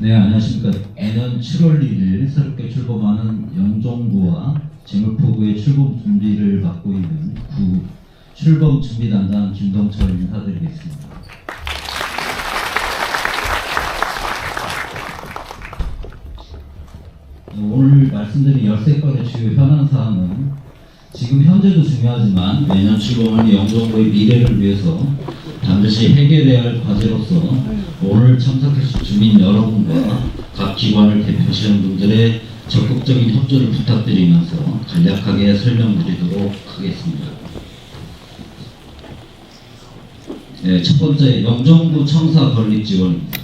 네, 안녕하십니까. 내년 7월 1일 새롭게 출범하는 영종구와 재물포구의 출범 준비를 맡고 있는 구 출범 준비 담당 김동철 인사드리겠습니다. 오늘 말씀드린 13건의 주요 현안 사항은 지금 현재도 중요하지만 내년 출범하는 영종구의 미래를 위해서 반드시 해결해야 할 과제로서 오늘 참석하신 주민 여러분과 각 기관을 대표하시는 분들의 적극적인 협조를 부탁드리면서 간략하게 설명드리도록 하겠습니다. 네, 첫 번째, 영종구 청사 건립 지원입니다.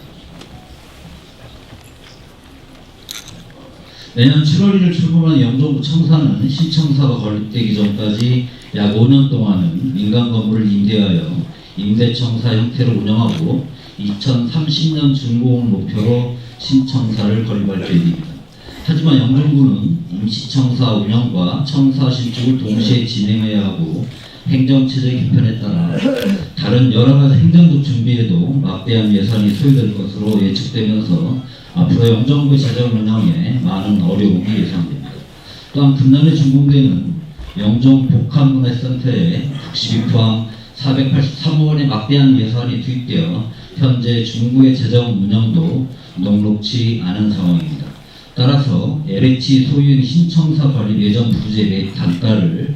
내년 7월 1일 출범한 영종구 청사는 신청사가 건립되기 전까지 약 5년 동안은 민간 건물을 임대하여 임대청사 형태로 운영하고 2030년 준공을 목표로 신청사를 건립할 계획입니다. 하지만 영종구는 임시청사 운영과 청사 신축을 동시에 진행해야 하고 행정체제 개편에 따라 다른 여러가지 행정적 준비에도 막대한 예산이 소요될 것으로 예측되면서 앞으로 영종구 재정 운영에 많은 어려움이 예상됩니다. 또한 금년에 준공되는 영종 복합문화센터에 국식이 포함 483억 원의 막대한 예산이 투입되어 현재 중구의 재정 운영도 녹록치 않은 상황입니다. 따라서 LH 소유인 신청사 건립 예정 부재 및 단가를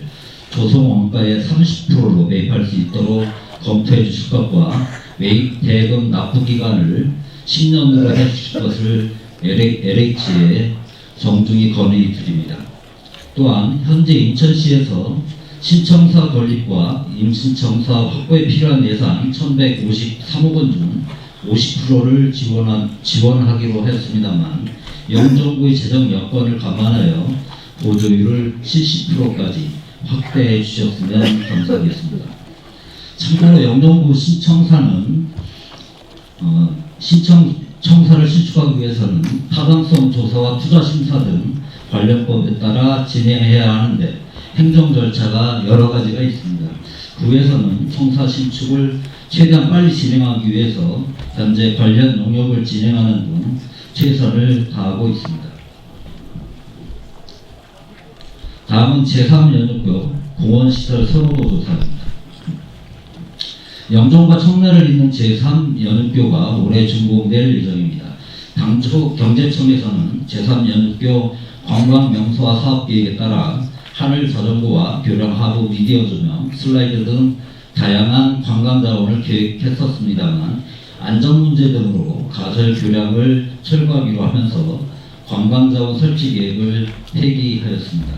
조성 원가의 30%로 매입할 수 있도록 검토해 주실 것과 매입 대금 납부 기간을 10년으로 해주실 것을 LH에 정중히 건의 드립니다. 또한 현재 인천시에서 신청사 건립과 임신청사 확보에 필요한 예산 1,153억 원 중 50%를 지원하기로 했습니다만 영종구의 재정 여건을 감안하여 보조율을 70%까지 확대해 주셨으면 감사하겠습니다. 참고로 영종구 신청사는 신청사를 신축하기 위해서는 타당성 조사와 투자 심사 등 관련법에 따라 진행해야 하는데 행정 절차가 여러 가지가 있습니다. 구에서는 청사 신축을 최대한 빨리 진행하기 위해서 현재 관련 용역을 진행하는 등 최선을 다하고 있습니다. 다음은 제3연육교 공원시설 선호도 조사입니다. 영종과 청라를 잇는 제3연육교가 올해 준공될 예정입니다. 당초 경제청에서는 제3연육교 관광명소화 사업계획에 따라 하늘자전거와 교량 하부 미디어 조명, 슬라이드 등 다양한 관광 자원을 계획했었습니다만 안전 문제 등으로 가설 교량을 철거하기로 하면서 관광 자원 설치 계획을 폐기하였습니다.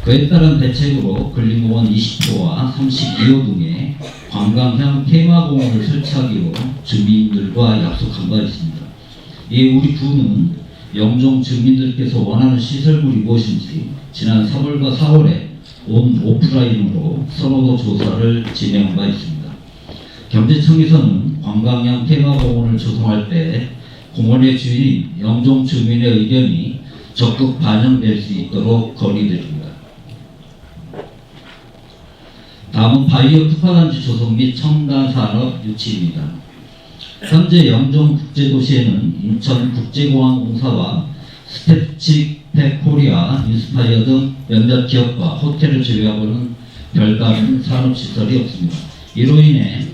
그에 따른 대책으로 근린공원 20호와 32호 등의 관광형 테마공원을 설치하기로 주민들과 약속한 바 있습니다. 이에 우리 구는 영종 주민들께서 원하는 시설물이 무엇인지 지난 3월과 4월에 온 오프라인으로 선호도 조사를 진행한 바 있습니다. 경제청에서는 관광형 테마공원을 조성할 때 공원의 주인 영종 주민의 의견이 적극 반영될 수 있도록 건의드립니다. 다음은 바이오 특화단지 조성 및 첨단 산업 유치입니다. 현재 영종국제도시에는 인천국제공항 공사와 스태치팩 코리아, 인스파이어 등 몇몇 기업과 호텔을 제외하고는 별다른 산업시설이 없습니다. 이로 인해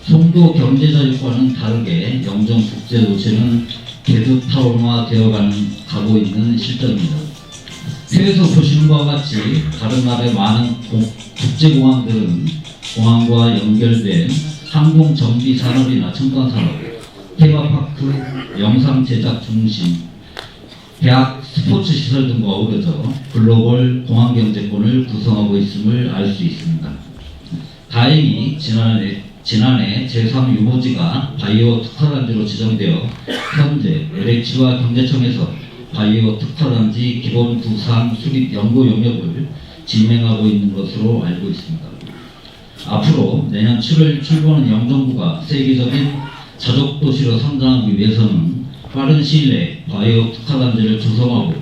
송도 경제자유과는 다르게 영종국제도시는 개두타운화 되어가고 있는 실정입니다. 표에서 보시는 것과 같이 다른 나라의 많은 국제공항들은 공항과 연결된 항공 정비 산업이나 첨단 산업, 테마파크, 영상 제작 중심, 대학 스포츠 시설 등과 어우러져 글로벌 공항 경제권을 구성하고 있음을 알 수 있습니다. 다행히 지난해 제3 유모지가 바이오 특화단지로 지정되어 현재 LH와 경제청에서 바이오 특화단지 기본 구상 수립 연구 영역을 진행하고 있는 것으로 알고 있습니다. 앞으로 내년 7월 출범하는 영종구가 세계적인 자족도시로 성장하기 위해서는 빠른 시일 내에 바이오 특화단지를 조성하고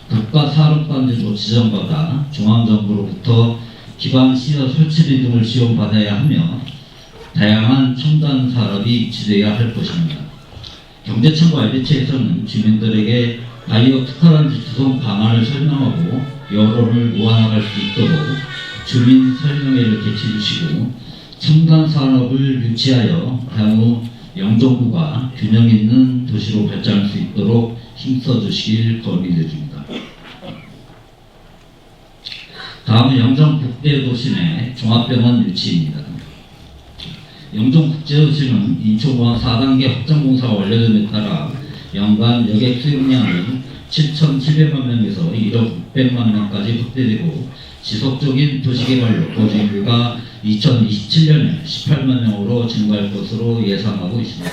국가산업단지로 지정받아 중앙정부로부터 기반 시설 설치 등을 지원받아야 하며 다양한 첨단 산업이 유치되어야 할 것입니다. 경제청과 LH에서는 주민들에게 바이오 특화단지 조성 방안을 설명하고 여론을 모아나갈 수 있도록 주민 설명회를 개최해 주시고 첨단 산업을 유치하여 향후 영종구가 균형 있는 도시로 발전할 수 있도록 힘써 주시길 건의드립니다. 다음은 영종국제도시 내 종합병원 유치입니다. 영종국제도시는 인천공항 4단계 확장 공사가 완료됨에 따라 연간 여객 수용량이 7,700만 명에서 1억 600만 명까지 확대되고 지속적인 도시개발로 거주인구가 2027년에 18만 명으로 증가할 것으로 예상하고 있습니다.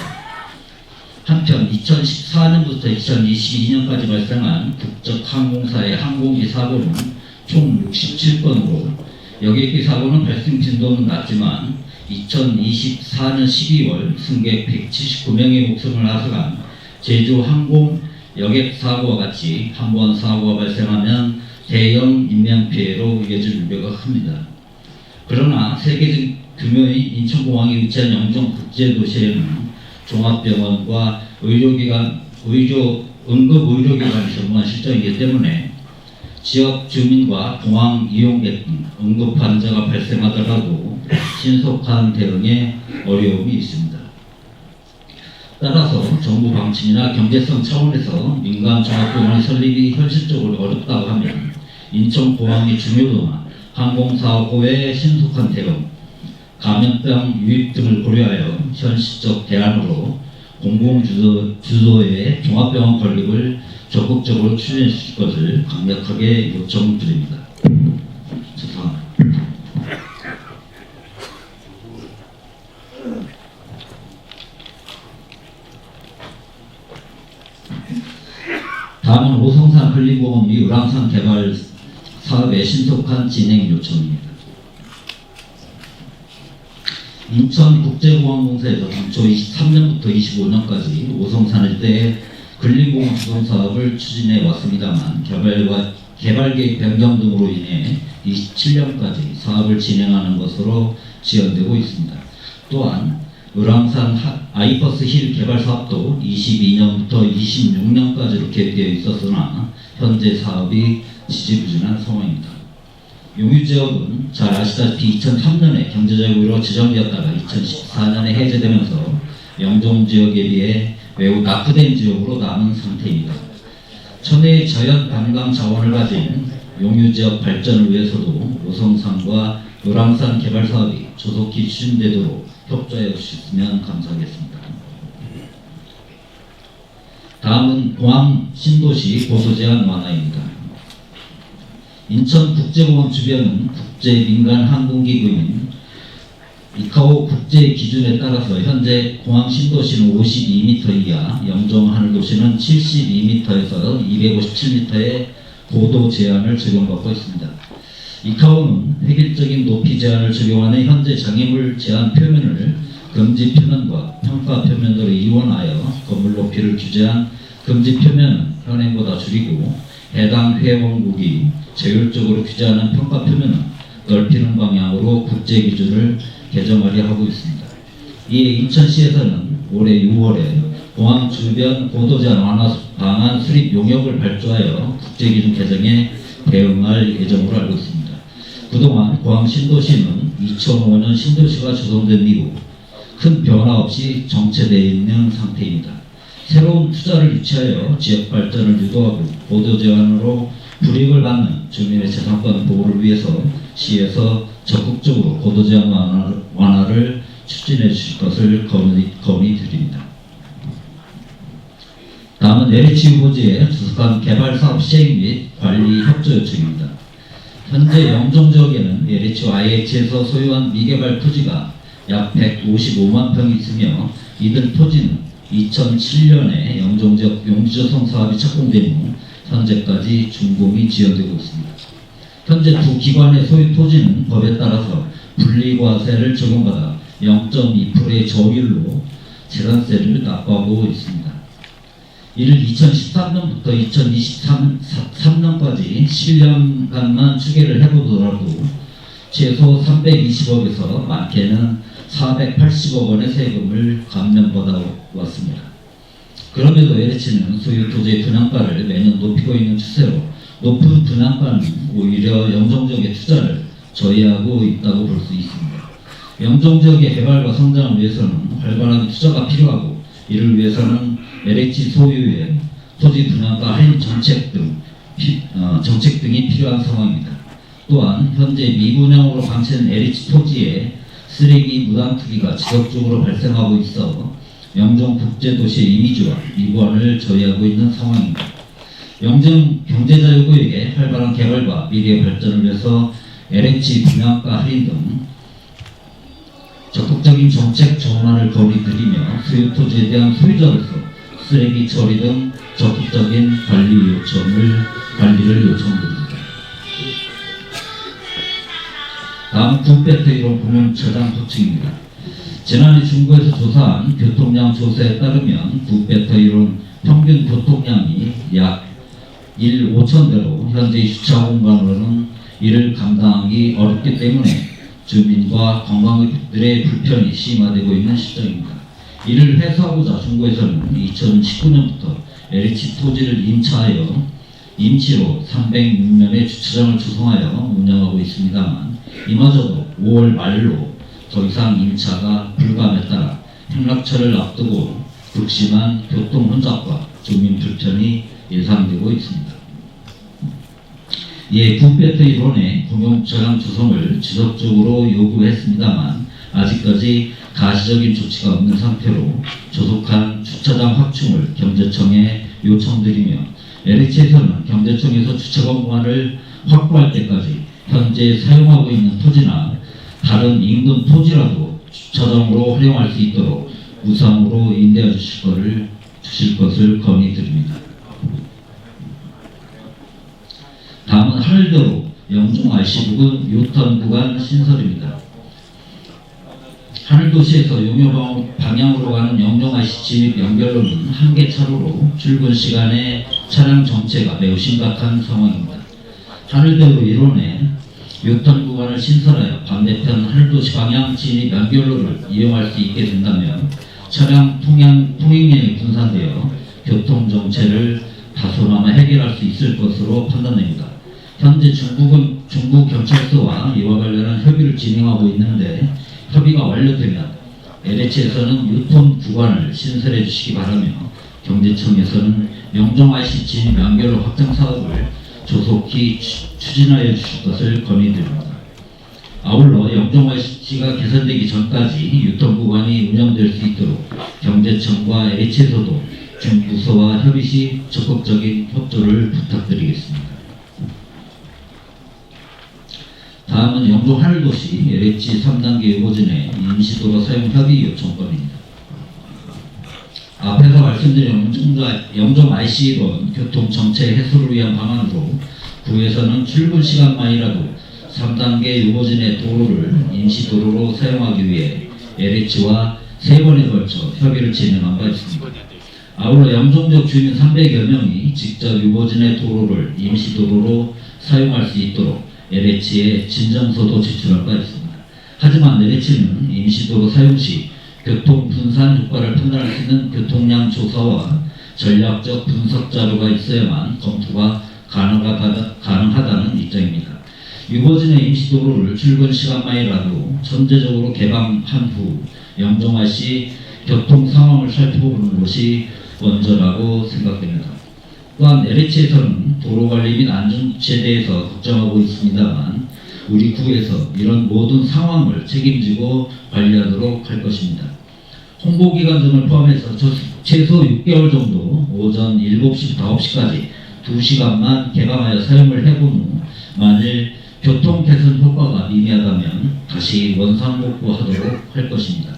한편 2014년부터 2022년까지 발생한 국적 항공사의 항공기 사고는 총 67건으로 여객기 사고는 발생 빈도는 낮지만 2024년 12월 승객 179명의 목숨을 앗아간 제주 항공 여객 사고와 같이 한 번 사고가 발생하면 대형 인명피해로 이어질 우려가 큽니다. 그러나 세계적 규모의 인천공항이 위치한 영종국제도시에는 종합병원과 응급의료기관이 전무한 실정이기 때문에 지역 주민과 공항 이용객 등 응급 환자가 발생하더라도 신속한 대응에 어려움이 있습니다. 따라서 정부 방침이나 경제성 차원에서 민간 종합병원의 설립이 현실적으로 어렵다고 하면 인천공항의 중요도나 항공사고의 신속한 대응, 감염병 유입 등을 고려하여 현실적 대안으로 공공주도의 종합병원 건립을 적극적으로 추진해 주실 것을 강력하게 요청드립니다. 죄송합니다. 다음은 오성산 한림공원 및 의랑산 개발 사업의 신속한 진행 요청입니다. 인천국제공항공사에서 당초 23년부터 25년까지 오성산 일대에 근린공원 조성 사업을 추진해 왔습니다만 개발 계획 변경 등으로 인해 27년까지 사업을 진행하는 것으로 지연되고 있습니다. 또한 의랑산 아이버스 힐 개발 사업도 22년부터 26년까지로 계획되어 있었으나 현재 사업이 지지부진한 상황입니다. 용유지역은 잘 아시다시피 2003년에 경제적으로 지정되었다가 2014년에 해제되면서 영종지역에 비해 매우 낙후된 지역으로 남은 상태입니다. 천혜의 자연 관광 자원을 가진 용유지역 발전을 위해서도 오성산과 의랑산 개발 사업이 조속히 추진되도록 협조해 주셨으면 감사하겠습니다. 다음은 공항 신도시 고도 제한 완화입니다. 인천국제공항 주변은 국제 민간 항공기구인 이카오 국제 기준에 따라서 현재 공항 신도시는 52m 이하, 영종 하늘도시는 72m에서 257m의 고도 제한을 적용받고 있습니다. 이카오는 획일적인 높이 제한을 적용하는 현재 장애물 제한 표면을 금지 표면과 평가 표면으로 이원하여 건물 높이를 규제한 금지 표면은 현행보다 줄이고 해당 회원국이 제율적으로 규제하는 평가 표면은 넓히는 방향으로 국제 기준을 개정하려 하고 있습니다. 이에 인천시에서는 올해 6월에 공항 주변 고도 제한 완화 방안 수립 용역을 발주하여 국제 기준 개정에 대응할 예정으로 알고 있습니다. 그동안 공항 신도시는 2005년 신도시가 조성된 이후 큰 변화 없이 정체되어 있는 상태입니다. 새로운 투자를 유치하여 지역 발전을 유도하고 고도 제한으로 불이익을 받는 주민의 재산권 보호를 위해서 시에서 적극적으로 고도 제한 완화를 추진해 주실 것을 건의드립니다. 다음은 LH 후보지의 주석한 개발 사업 시행 및 관리 협조 요청입니다. 현재 영종 지역에는 LH와 IH에서 소유한 미개발 토지가 약 155만 평이 있으며 이들 토지는 2007년에 영종 지역 용지조성 사업이 착공된 후 현재까지 준공이 지연되고 있습니다. 현재 두 기관의 소유 토지는 법에 따라서 분리과세를 적용받아 0.2%의 저율로 재산세를 납부하고 있습니다. 이를 2013년부터 2023년까지 11년간만 추계를 해보더라도 최소 320억에서 많게는 480억 원의 세금을 감면받아 왔습니다. 그럼에도 LH는 소유 토지의 분양가를 매년 높이고 있는 추세로 높은 분양가는 오히려 영종지역의 투자를 저해하고 있다고 볼 수 있습니다. 영종지역의 개발과 성장을 위해서는 활발한 투자가 필요하고, 이를 위해서는 LH 소유의 토지 분양가 할인 정책 등이 필요한 상황입니다. 또한 현재 미분양으로 방치된 LH 토지에 쓰레기 무단 투기가 지속적으로 발생하고 있어 영종 국제도시의 이미지와 미관을 저해하고 있는 상황입니다. 영종 경제자유구역의 활발한 개발과 미래의 발전을 위해서 LH 분양가 할인 등 적극적인 정책 전환을 건의드리며, 소유 토지에 대한 소유자로서 쓰레기 처리 등 적극적인 관리를 요청드립니다. 다음 구배터이론 공용차장 호칭입니다. 지난해 중구에서 조사한 교통량 조사에 따르면 구배터이론 평균 교통량이 약 1 5천대로 현재 주차 공간으로는 이를 감당하기 어렵기 때문에 주민과 관광객들의 불편이 심화되고 있는 시점입니다. 이를 해소하고자 중구에서는 2019년부터 LH 토지를 임시로 306면의 주차장을 조성하여 운영하고 있습니다만, 이마저도 5월 말로 더 이상 임차가 불가함에 따라 행락철을 앞두고 극심한 교통 혼잡과 주민 불편이 예상되고 있습니다. 이에 구배터 이론의 공용주차장 조성을 지속적으로 요구했습니다만 아직까지 가시적인 조치가 없는 상태로 조속한 주차장 확충을 경제청에 요청드리며, LH에서는 경제청에서 주차 공간을 확보할 때까지 현재 사용하고 있는 토지나 다른 인근 토지라도 주차장으로 활용할 수 있도록 무상으로 임대해 주실 것을 건의드립니다. 다음은 하늘도로 영종 RC 부근 유턴 구간 신설입니다. 하늘도시에서 용여 방향으로 가는 영종 RC 진입 연결로는 한 개 차로로 출근 시간에 차량 정체가 매우 심각한 상황입니다. 하늘도로 일원에 유턴 구간을 신설하여 반대편 하늘도시 방향 진입 연결로를 이용할 수 있게 된다면 차량 통행량이 분산되어 교통 정체를 다소나마 해결할 수 있을 것으로 판단됩니다. 현재 중부경찰서와 이와 관련한 협의를 진행하고 있는데, 협의가 완료되면 LH에서는 유턴 구간을 신설해 주시기 바라며, 경제청에서는 영종 RC 진입 연결로 확장 사업을 조속히 추진하여 주실 것을 건의드립니다. 아울러 영종 RC가 개선되기 전까지 유턴 구간이 운영될 수 있도록 경제청과 LH에서도 중부서와 협의 시 적극적인 협조를 부탁드리겠습니다. 다음은 영종 하늘도시 LH 3단계 유보진의 임시도로 사용 협의 요청건입니다. 앞에서 말씀드린 영종 RC론 교통 정체 해소를 위한 방안으로 구에서는 출근 시간만이라도 3단계 유보진의 도로를 임시도로로 사용하기 위해 LH와 3번에 걸쳐 협의를 진행한 바 있습니다. 아울러 영종적 주민 300여 명이 직접 유보진의 도로를 임시도로로 사용할 수 있도록 LH에 진정서도 제출할 바 있습니다. 하지만 LH는 임시도로 사용 시 교통 분산 효과를 판단할 수 있는 교통량 조사와 전략적 분석 자료가 있어야만 검토가 가능하다는 입장입니다. 유보진의 임시도로를 출근 시간만이라도 전제적으로 개방한 후 영종 RC 교통 상황을 살펴보는 것이 먼저라고 생각됩니다. 또한 LH에서는 도로관리 및 안전주체에 대해서 걱정하고 있습니다만, 우리 구에서 이런 모든 상황을 책임지고 관리하도록 할 것입니다. 홍보기간 등을 포함해서 최소 6개월 정도 오전 7시부터 9시까지 2시간만 개방하여 사용을 해본 후 만일 교통 개선 효과가 미미하다면 다시 원상복구하도록 할 것입니다.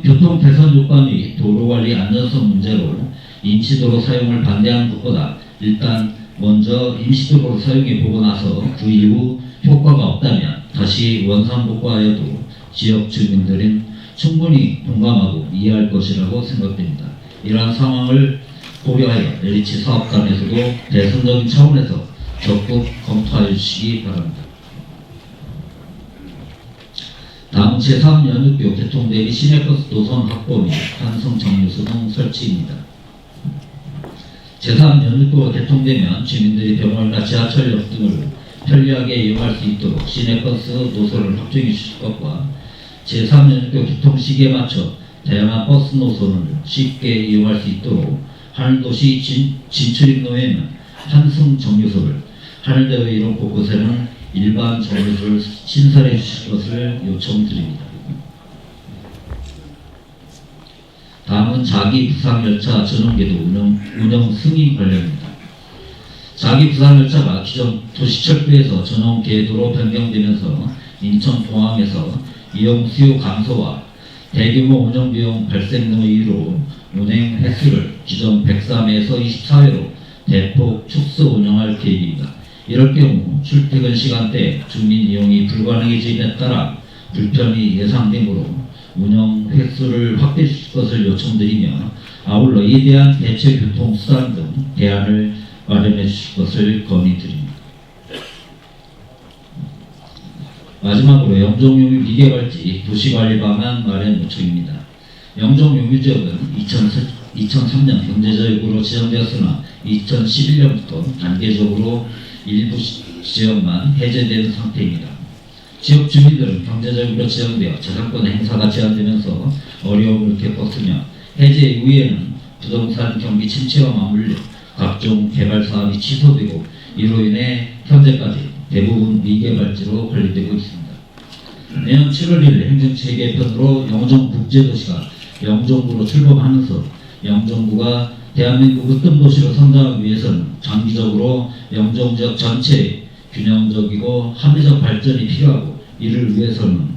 교통 개선 효과 및 도로관리 안전성 문제로 임시도로 사용을 반대하는 것보다 일단 먼저 임시도로 사용해 보고 나서 그 이후 효과가 없다면 다시 원상복구하여도 지역 주민들은 충분히 공감하고 이해할 것이라고 생각됩니다. 이러한 상황을 고려하여 LH 사업단에서도 대선적인 차원에서 적극 검토하여 주시기 바랍니다. 다음 제3연육교 개통 대비 시내버스 노선 확보 및 환승 정류소 등 설치입니다. 제3연육교가 개통되면 주민들이 병원이나 지하철역 등을 편리하게 이용할 수 있도록 시내버스 노선을 확정해 주실 것과 제3연육교 개통 시기에 맞춰 다양한 버스 노선을 쉽게 이용할 수 있도록 하늘도시 진출입로에는 환승 정류소를, 하늘대로 이론 곳곳에는 일반 정류소를 신설해 주실 것을 요청드립니다. 다음은 자기부상열차 전용궤도 운영 승인 관련입니다. 자기부상열차가 기존 도시철도에서 전용궤도로 변경되면서 인천공항에서 이용 수요 감소와 대규모 운영비용 발생 등의 이유로 운행 횟수를 기존 103회에서 24회로 대폭 축소 운영할 계획입니다. 이럴 경우 출퇴근 시간대 주민 이용이 불가능해짐에 따라 불편이 예상되므로 운영 횟수를 확대해 주실 것을 요청드리며 아울러 이에 대한 대체 교통수단 등 대안을 마련해 주실 것을 건의드립니다. 마지막으로 영종용유 미개발지 도시관리 방안 마련 요청입니다. 영종용유 지역은 2003년 경제적으로 지정되었으나 2011년부터 단계적으로 일부 지역만 해제되는 상태입니다. 지역 주민들은 경제적으로 지정되어 재산권 행사가 제한되면서 어려움을 겪었으며 해제 이후에는 부동산 경기 침체와 맞물려 각종 개발 사업이 취소되고 이로 인해 현재까지 대부분 미개발지로 관리되고 있습니다. 내년 7월 1일 행정체계 개편으로 영종국제도시가 영종구로 출범하면서 영종구가 대한민국 으뜸도시로 성장하기 위해서는 장기적으로 영종지역 전체의 균형적이고 합리적 발전이 필요하고 이를 위해서는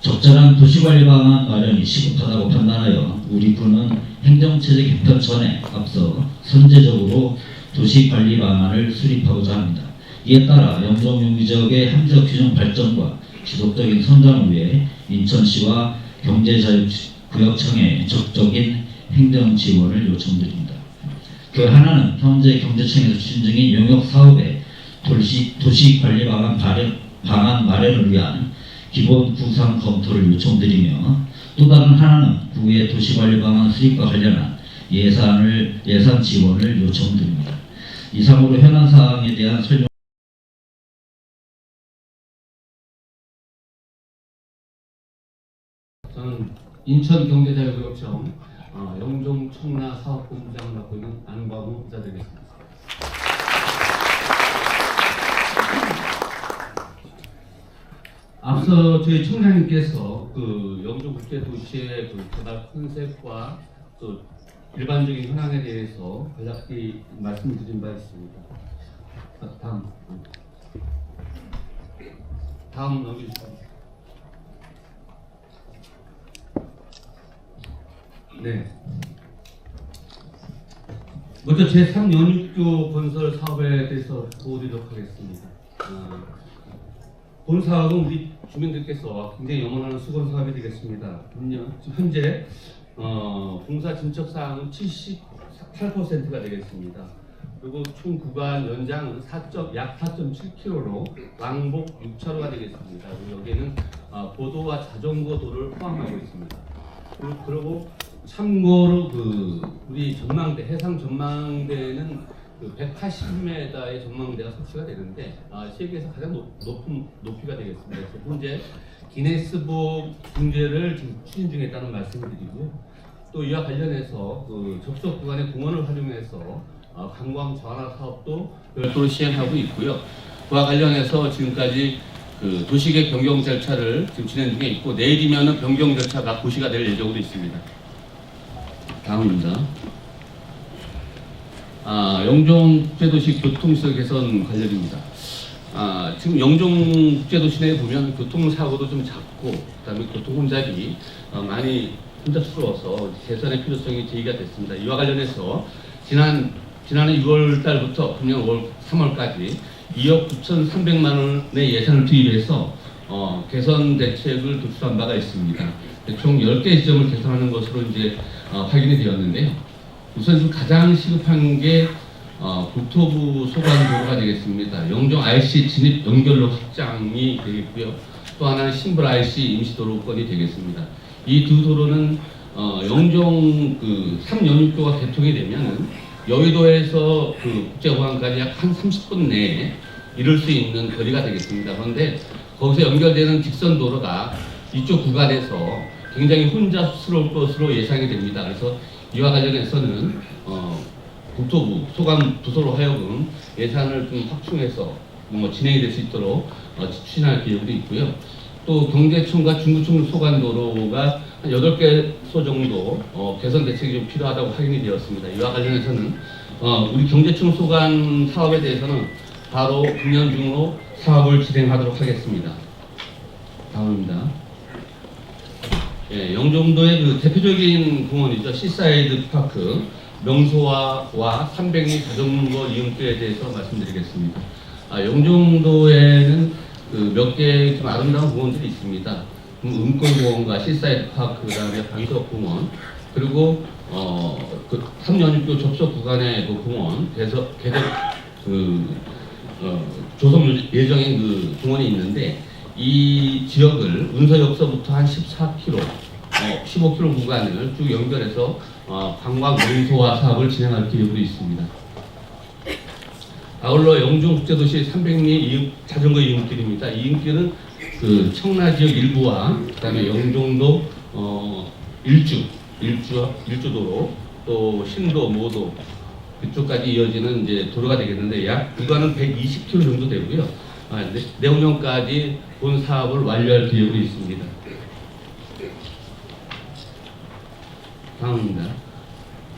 적절한 도시관리 방안 마련이 시급하다고 판단하여 우리 군은 행정체제 개편 전에 앞서 선제적으로 도시관리 방안을 수립하고자 합니다. 이에 따라 영종용유 지역의 함적 균형 발전과 지속적인 성장을 위해 인천시와 경제자유구역청에 적극적인 행정 지원을 요청드립니다. 그 하나는 현재 경제청에서 추진 중인 용역 사업의 도시관리 방안 마련을 위한 기본 구상 검토를 요청드리며 또 다른 하나는 구의 도시관리 방안 수립과 관련한 예산 지원을 요청드립니다. 이상으로 현안 사항에 대한 설명. 저는 인천경제자유구역청 영종청라사업본부장을 맡고 있는 안광우 부사드리겠습니다. 앞서 저희 청장님께서 그 영종국제도시의 그 개발 컨셉과 또 일반적인 현황에 대해서 간략히 말씀드린 바 있습니다. 다음 넘겨주십시오. 네. 먼저 제3연육교 건설 사업에 대해서 보여드리도록 하겠습니다. 본 사업은 우리 주민들께서 굉장히 염원하는 수건 사업이 되겠습니다. 현재 공사 진척 사항은 78%가 되겠습니다. 그리고 총 구간 연장은 약 4.7km로 왕복 6차로가 되겠습니다. 그리고 여기에는 보도와 자전거 도를 포함하고 있습니다. 그리고 참고로 우리 전망대, 해상 전망대는 180m의 전망대가 설치가 되는데 세계에서 가장 높은 높이가 되겠습니다. 그래서 현재 기네스북 등재를 지금 추진 중에 있다는 말씀을 드리고요. 또 이와 관련해서 접속 구간의 공원을 활용해서 관광 전화 사업도 별도로 시행하고 있고요. 그와 관련해서 지금까지 도시계획 변경 절차를 지금 진행 중에 있고 내일이면은 변경 절차가 고시가 될 예정으로 있습니다. 다음입니다. 영종국제도시 교통시설 개선 관련입니다. 지금 영종국제도시 내에 보면 교통사고도 좀 작고 그다음에 교통 혼잡이 많이 혼잡스러워서 개선의 필요성이 제기가 됐습니다. 이와 관련해서 지난해 6월 달부터 금년 3월까지 2억 9,300만 원의 예산을 투입해서 개선 대책을 도출한 바가 있습니다. 총 10개 지점을 개선하는 것으로 이제 확인이 되었는데요. 우선 지금 가장 시급한 게 국토부 소관도로가 되겠습니다. 영종 IC 진입 연결로 확장이 되겠고요. 또 하나는 신불IC 임시도로권이 되겠습니다. 이 두 도로는 영종 그 3연육교가 개통이 되면은 여의도에서 그 국제공항까지 약 한 30분 내에 이룰 수 있는 거리가 되겠습니다. 그런데 거기서 연결되는 직선 도로가 이쪽 구간에서 굉장히 혼잡스러울 것으로 예상이 됩니다. 그래서 이와 관련해서는 국토부 소관 부서로 하여금 예산을 좀 확충해서 진행이 될 수 있도록 추진할 계획도 있고요. 또 경제청과 중구청 소관도로가 한 8개소 정도 개선 대책이 좀 필요하다고 확인이 되었습니다. 이와 관련해서는 우리 경제청 소관 사업에 대해서는 바로 금년 중으로 사업을 진행하도록 하겠습니다. 다음입니다. 예, 영종도의 그 대표적인 공원이죠. 시사이드 파크, 명소와 300리 자전거 이용길에 대해서 말씀드리겠습니다. 영종도에는 그 몇 개 좀 아름다운 공원들이 있습니다. 은골공원과 시사이드 파크, 그다음에 방석공원, 그리고 그 3연육교 접속 구간의 그 공원, 개적 조성 예정인 그 공원이 있는데 이 지역을 운서역서부터 한 14km, 15km 구간을 쭉 연결해서 관광 명소화 사업을 진행할 계획으로 있습니다. 아울러 영종국제도시 300리 자전거 이용길입니다. 이 이용길은 그 청라 지역 일부와 그다음에 영종도 일주도로 또 신도 모도 그쪽까지 이어지는 이제 도로가 되겠는데 약 구간은 120km 정도 되고요. 내후년까지 본 사업을 완료할 계획으로 있습니다. 다음입니다.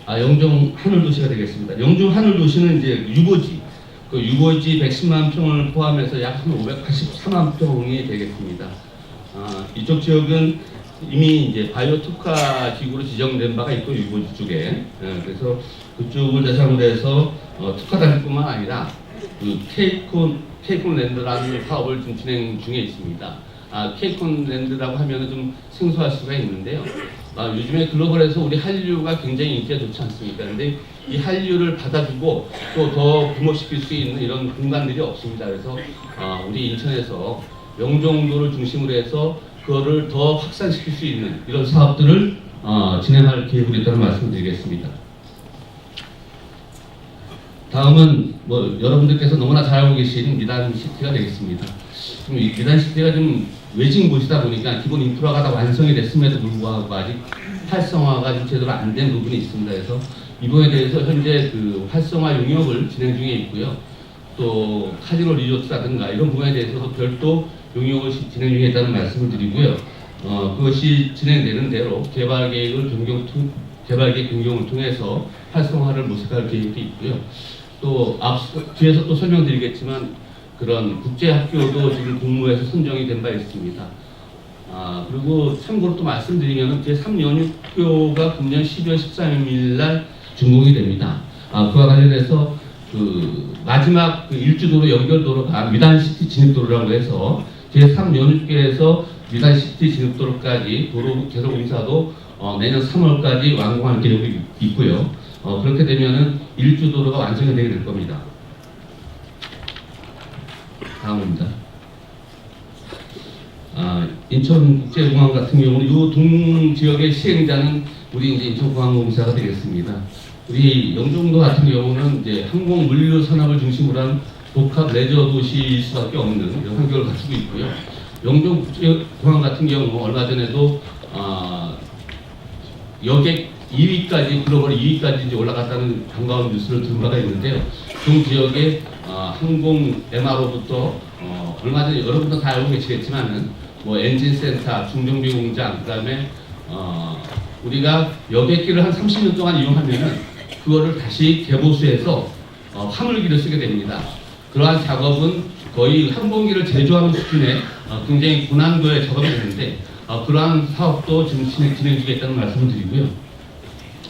영종 하늘도시가 되겠습니다. 영종 하늘도시는 이제 유보지, 그 유보지 110만 평을 포함해서 약 583만 평이 되겠습니다. 이쪽 지역은 이미 이제 바이오 특화 지구로 지정된 바가 있고 유보지 쪽에 그래서 그쪽을 대상으로 해서 특화단일 뿐만 아니라 그 케이콘랜드라는 사업을 좀 진행 중에 있습니다. 케이콘랜드라고 하면은 좀 생소할 수가 있는데요. 요즘에 글로벌에서 우리 한류가 굉장히 인기가 좋지 않습니까? 근데 이 한류를 받아주고 또 더 부목시킬 수 있는 이런 공간들이 없습니다. 그래서 우리 인천에서 영종도를 중심으로 해서 그거를 더 확산시킬 수 있는 이런 사업들을 진행할 계획으로 있다는 말씀을 드리겠습니다. 다음은 여러분들께서 너무나 잘 알고 계신 미단시티가 되겠습니다. 이 미단시티가 좀 외진 곳이다 보니까 기본 인프라가 다 완성이 됐음에도 불구하고 아직 활성화가 좀 제대로 안 된 부분이 있습니다. 그래서 이 부분에 대해서 현재 그 활성화 용역을 진행 중에 있고요. 또 카지노 리조트라든가 이런 부분에 대해서도 별도 용역을 진행 중에 있다는 말씀을 드리고요. 그것이 진행되는 대로 개발 계획 변경을 통해서 활성화를 모색할 계획도 있고요. 또 뒤에서 또 설명드리겠지만 그런 국제학교도 지금 공모해서 선정이 된 바 있습니다. 그리고 참고로 또 말씀드리면 제3연육교가 금년 12월 13일 날 준공이 됩니다. 그와 관련해서 그 마지막 그 일주도로 연결도로가 미단시티 진입도로라고 해서 제3연육교에서 미단시티 진입도로까지 도로 개선 공사도 내년 3월까지 완공할 계획이 있고요. 그렇게 되면은 일주도로가 완성이 되게 될 겁니다. 다음입니다. 인천국제공항 같은 경우는 이 동 지역의 시행자는 우리 이제 인천공항공사가 되겠습니다. 우리 영종도 같은 경우는 이제 항공 물류 산업을 중심으로 한 복합 레저 도시일 수밖에 없는 이런 환경을 갖추고 있고요. 영종국제공항 같은 경우 얼마 전에도 여객 2위까지 글로벌 2위까지 이제 올라갔다는 반가운 뉴스를 들은 바가 있는데요. 그 지역에 항공 MRO부터 얼마 전에 여러분도 다 알고 계시겠지만은 엔진 센터, 중정비 공장, 그다음에 우리가 여객기를 한 30년 동안 이용하면은 그거를 다시 개보수해서 화물기를 쓰게 됩니다. 그러한 작업은 거의 항공기를 제조하는 수준의 굉장히 고난도의 작업이 되는데 그러한 사업도 지금 진행 중에 있다는 말씀을 드리고요.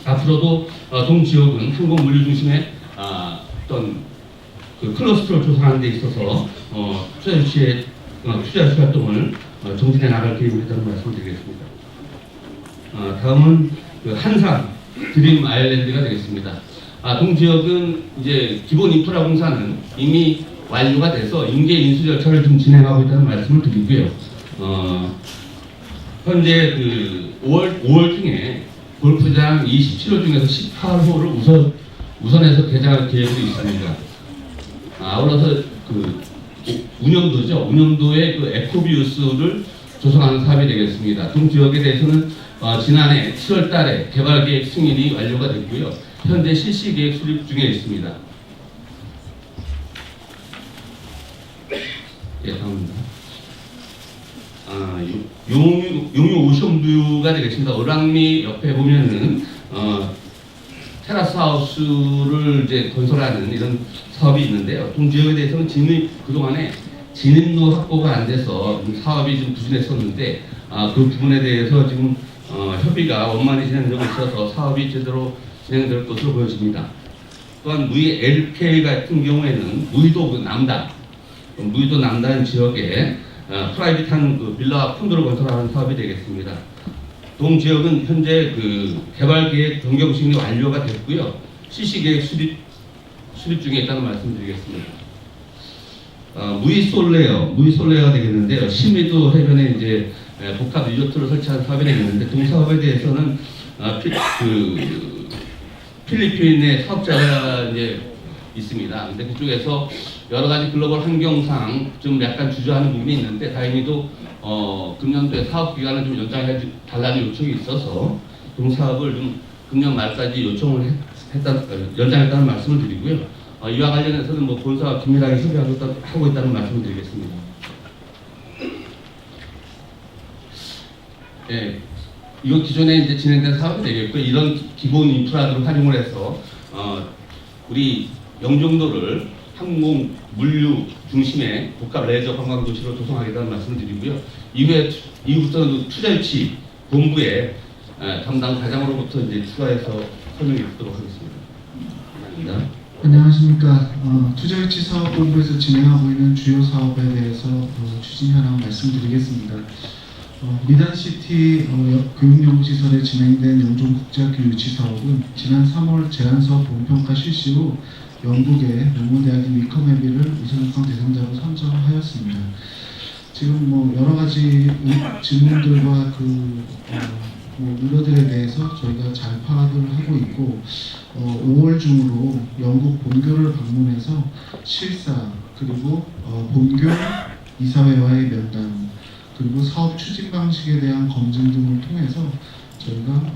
앞으로도 동 지역은 항공 물류 중심의 어떤 그 클러스터를 조성하는 데 있어서 투자 활동을 정진해 나갈 계획이 있다는 말씀을 드리겠습니다. 다음은 그 한산 드림 아일랜드가 되겠습니다. 동 지역은 이제 기본 인프라 공사는 이미 완료가 돼서 인계 인수 절차를 좀 진행하고 있다는 말씀을 드리고요. 현재 그 5월 중에 골프장 27호 중에서 18호를 우선해서 개장할 계획으로 있습니다. 아울러서 그 운영도의 그 에코비우스를 조성하는 사업이 되겠습니다. 동 지역에 대해서는 지난해 7월 달에 개발 계획 승인이 완료가 됐고요. 현재 실시 계획 수립 중에 있습니다. 예, 다음입니다. 용유 오션뷰가 되겠습니다. 을왕리 옆에 보면은 테라스 하우스를 이제 건설하는 이런 사업이 있는데요. 동지역에 대해서는 그동안에 진입로 확보가 안 돼서 사업이 좀 부진했었는데 그 부분에 대해서 지금 협의가 원만히 진행되고 있어서 사업이 제대로 진행될 것으로 보여집니다. 또한 무의 LK 같은 경우에는 무의도 남단 지역에 프라이빗한 그 빌라 콘도를 건설하는 사업이 되겠습니다. 동 지역은 현재 그 개발 계획 변경 승인이 완료가 됐고요. 실시 계획 수립 중에 있다는 말씀드리겠습니다. 무이솔레어가 되겠는데요. 심리도 해변에 이제 복합 리조트를 설치한 사업이 되겠는데 동 사업에 대해서는 필리핀의 사업자가 이제 있습니다. 근데 그쪽에서 여러 가지 글로벌 환경상 좀 약간 주저하는 부분이 있는데 다행히도 금년도에 사업 기간을 좀 연장해 달라는 요청이 있어서 동 사업을 좀 금년 말까지 연장했다는 말씀을 드리고요. 이와 관련해서는 뭐 본사와 긴밀하게 협의하고 있다는 말씀을 드리겠습니다. 예, 이거 기존에 이제 진행된 사업이 되겠고요. 이런 기본 인프라들을 활용을 해서 우리 영종도를 항공, 물류 중심의 복합 레저 관광 도시로 조성하겠다는 말씀을 드리고요. 이후부터는 투자유치 본부의 담당 과장으로부터 이제 추가해서 설명해 드리도록 하겠습니다. 감사합니다. 안녕하십니까. 투자유치 사업본부에서 진행하고 있는 주요 사업에 대해서 추진 현황 말씀드리겠습니다. 미단시티 교육연구시설에 진행된 영종국제학교 유치 사업은 지난 3월 제안사업 본평가 실시 후 영국의 명문대학이 위컴회비를 우선성 대상자로 선정하였습니다. 지금 뭐 여러 가지 질문들과 우려들에 대해서 저희가 잘 파악을 하고 있고 5월 중으로 영국 본교를 방문해서 실사 그리고 본교 이사회와의 면담 그리고 사업 추진 방식에 대한 검증 등을 통해서 저희가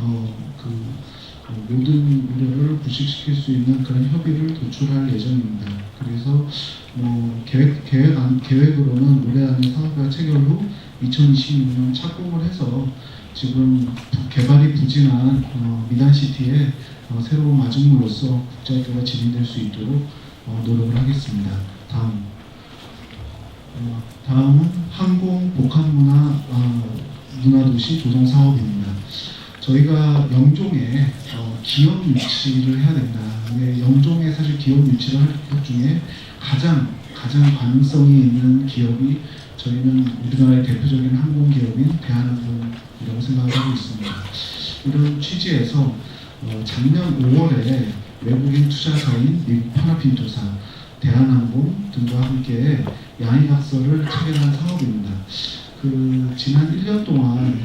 모든 우려를 부식시킬 수 있는 그런 협의를 도출할 예정입니다. 그래서 계획으로는 올해 안에 사업가 체결 후 2026년 착공을 해서 지금 개발이 부진한 미단시티에 새로운 마중물로서 국제학교가 진행될 수 있도록 노력을 하겠습니다. 다음은 항공 복합문화 문화도시 조성 사업입니다. 저희가 영종에 기업 유치를 해야 된다. 근데 영종에 사실 기업 유치를 할 것 중에 가장 가능성이 있는 기업이 저희는 우리나라의 대표적인 항공 기업인 대한항공이라고 생각하고 있습니다. 이런 취지에서 작년 5월에 외국인 투자사인 미국 파나핀토사, 대한항공 등과 함께 양해각서를 체결한 사업입니다. 지난 1년 동안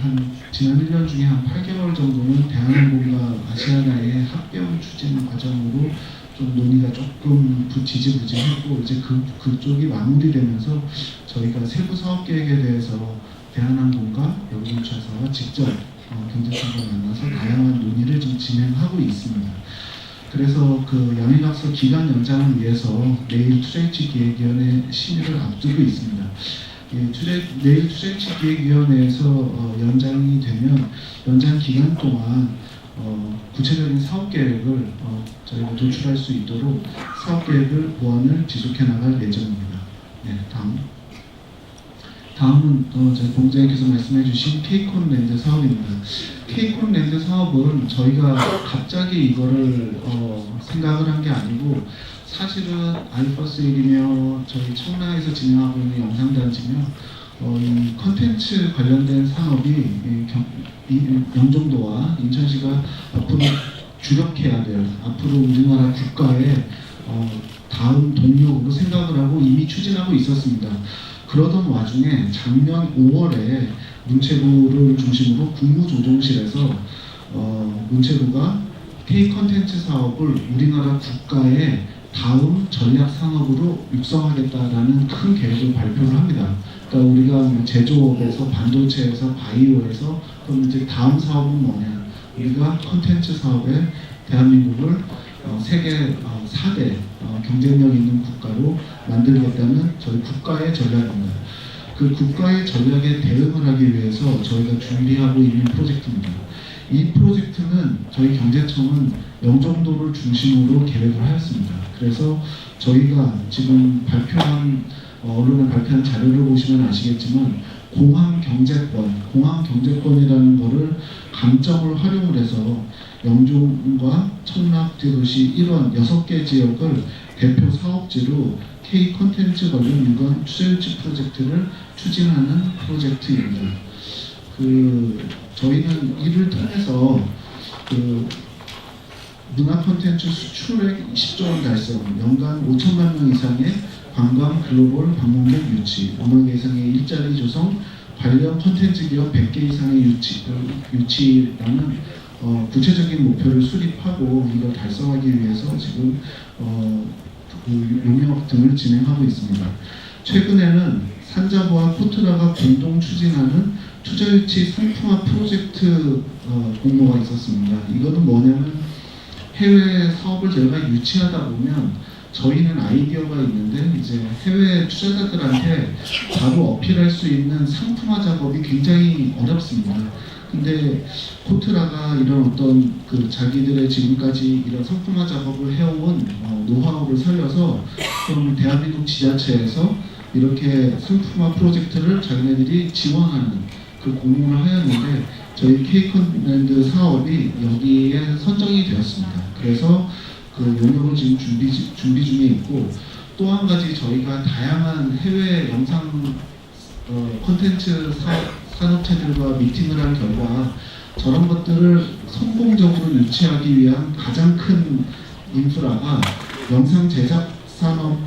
지난 1년 중에 한 8개월 정도는 대한항공과 아시아나의 합병 추진 과정으로 좀 논의가 조금 지지부진했고 이제 그쪽이 마무리되면서 저희가 세부 사업 계획에 대해서 대한항공과 여기유치사와 직접 경제청과 만나서 다양한 논의를 좀 진행하고 있습니다. 그래서 양해각서 기간 연장을 위해서 내일 투자유치기획위원회 심의를 앞두고 있습니다. 내일 투자유치기획위원회에서 연장이 되면 연장 기간 동안 구체적인 사업 계획을 저희가 도출할 수 있도록 사업 계획을 보완을 지속해 나갈 예정입니다. 네, 다음은 저희 본부장님께서 말씀해주신 케이콘랜드 사업입니다. 케이콘랜드 사업은 저희가 갑자기 이거를 생각을 한 게 아니고 사실은 알파스일이며 저희 청라에서 진행하고 있는 영상단지며 이 컨텐츠 관련된 산업이 영종도와 인천시가 앞으로 주력해야 될 앞으로 우리나라 국가의 다음 동력으로 생각을 하고 이미 추진하고 있었습니다. 그러던 와중에 작년 5월에 문체부를 중심으로 국무조정실에서 문체부가 K 컨텐츠 사업을 우리나라 국가의 다음 전략 산업으로 육성하겠다라는 큰 계획을 발표를 합니다. 그러니까 우리가 제조업에서 반도체에서 바이오에서 그럼 이제 다음 사업은 뭐냐? 우리가 컨텐츠 사업에 대한민국을 세계 4대 경쟁력 있는 국가로 만들겠다는 저희 국가의 전략입니다. 그 국가의 전략에 대응을 하기 위해서 저희가 준비하고 있는 프로젝트입니다. 이 프로젝트는 저희 경제청은 영종도를 중심으로 계획을 하였습니다. 그래서 저희가 지금 언론에 발표한 자료를 보시면 아시겠지만 공항경제권이라는 거를 강점을 활용을 해서 영종과 청락제도시 이런 6개 지역을 대표 사업지로 K 콘텐츠 관련 유관 투자유치 프로젝트를 추진하는 프로젝트입니다. 저희는 이를 통해서 문화 콘텐츠 수출액 10조 원 달성, 연간 5천만 명 이상의 관광 글로벌 방문객 유치, 음악 예상의 일자리 조성, 관련 콘텐츠 기업 100개 이상의 유치라는 구체적인 목표를 수립하고 이걸 달성하기 위해서 지금 용역 등을 진행하고 있습니다. 최근에는 산자부와 코트라가 공동 추진하는 투자유치 상품화 프로젝트 공모가 있었습니다. 이거는 뭐냐면 해외 사업을 저희가 유치하다 보면 저희는 아이디어가 있는데 이제 해외 투자자들한테 바로 어필할 수 있는 상품화 작업이 굉장히 어렵습니다. 근데 코트라가 이런 어떤 자기들의 지금까지 이런 상품화 작업을 해온 노하우를 살려서 그럼 대한민국 지자체에서 이렇게 상품화 프로젝트를 자기네들이 지원하는 그 공모를 하였는데 저희 K컨랜드 사업이 여기에 선정이 되었습니다. 그래서 그 용역을 지금 준비 중에 있고 또 한 가지 저희가 다양한 해외 영상 콘텐츠 산업체들과 미팅을 한 결과 저런 것들을 성공적으로 유치하기 위한 가장 큰 인프라가 영상 제작 산업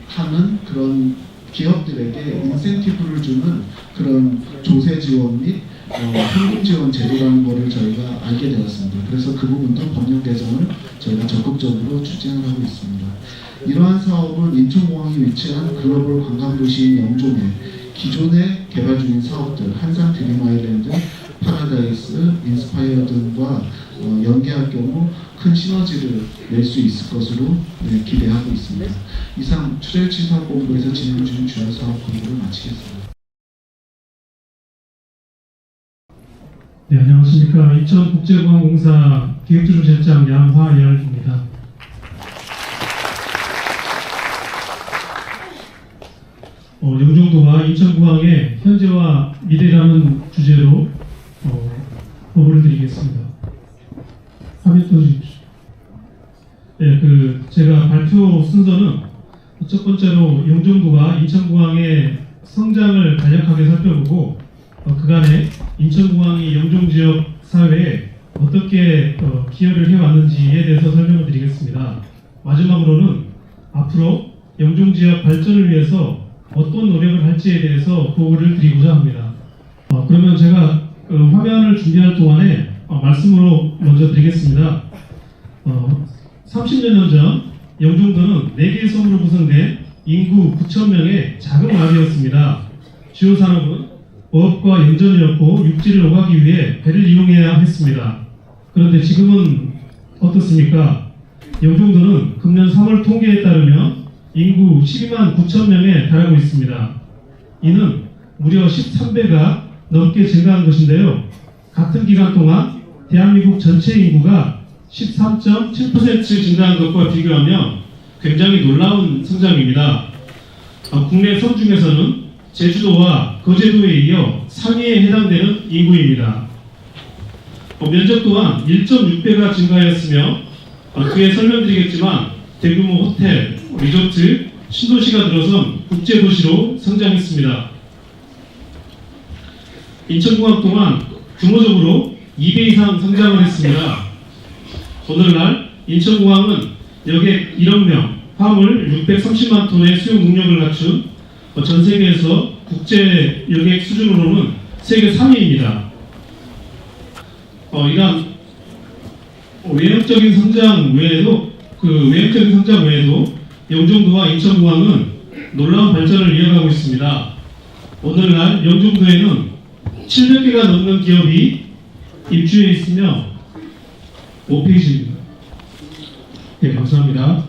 하는 그런 기업들에게 인센티브를 주는 그런 조세 지원 및 현금 지원 제도라는 것을 저희가 알게 되었습니다. 그래서 그 부분도 법령 개정을 저희가 적극적으로 추진을 하고 있습니다. 이러한 사업은 인천공항이 위치한 글로벌 관광도시인 영종에 기존에 개발 중인 사업들 한산 드림 아일랜드, 파라다이스, 인스파이어 등과 연계할 경우 큰 시너지를 낼 수 있을 것으로 기대하고 있습니다. 이상 투자유치 사업본부에서 진행 중인 주요 사업 공부를 마치겠습니다. 네, 안녕하십니까. 인천국제공항공사 기획조정실장 양화열입니다. 영종도와 인천공항의 현재와 미래라는 주제로 보고를 드리겠습니다. 화면 떠주십시오. 네, 제가 발표 순서는 첫 번째로 영종도와 인천공항의 성장을 간략하게 살펴보고 그간의 인천공항이 영종지역 사회에 어떻게 기여를 해왔는지에 대해서 설명을 드리겠습니다. 마지막으로는 앞으로 영종지역 발전을 위해서 어떤 노력을 할지에 대해서 보고를 드리고자 합니다. 그러면 제가 화면을 준비할 동안에 말씀으로 먼저 드리겠습니다. 30여 년 전 영종도는 4개의 섬으로 구성된 인구 9,000명의 작은 마을이었습니다. 주요 산업은 어업과 연전이었고 육지를 오가기 위해 배를 이용해야 했습니다. 그런데 지금은 어떻습니까? 영종도는 금년 3월 통계에 따르면 인구 12만 9천 명에 달하고 있습니다. 이는 무려 13배가 넘게 증가한 것인데요. 같은 기간 동안 대한민국 전체 인구가 13.7% 증가한 것과 비교하면 굉장히 놀라운 성장입니다. 국내 섬 중에서는 제주도와 거제도에 이어 상위에 해당되는 인구입니다. 면적 또한 1.6배가 증가하였으며 뒤에 설명드리겠지만 대규모 호텔, 리조트, 신도시가 들어선 국제도시로 성장했습니다. 인천공항 또한 규모적으로 2배 이상 성장을 했습니다. 오늘날 인천공항은 여객 1억 명, 화물 630만 톤의 수용 능력을 갖춘 전 세계에서 국제 여객 수준으로는 세계 3위입니다. 이런 외형적인 성장 외에도 영종도와 인천공항은 놀라운 발전을 이어가고 있습니다. 오늘날 영종도에는 700개가 넘는 기업이 입주해 있으며 5페이지입니다. 네, 감사합니다.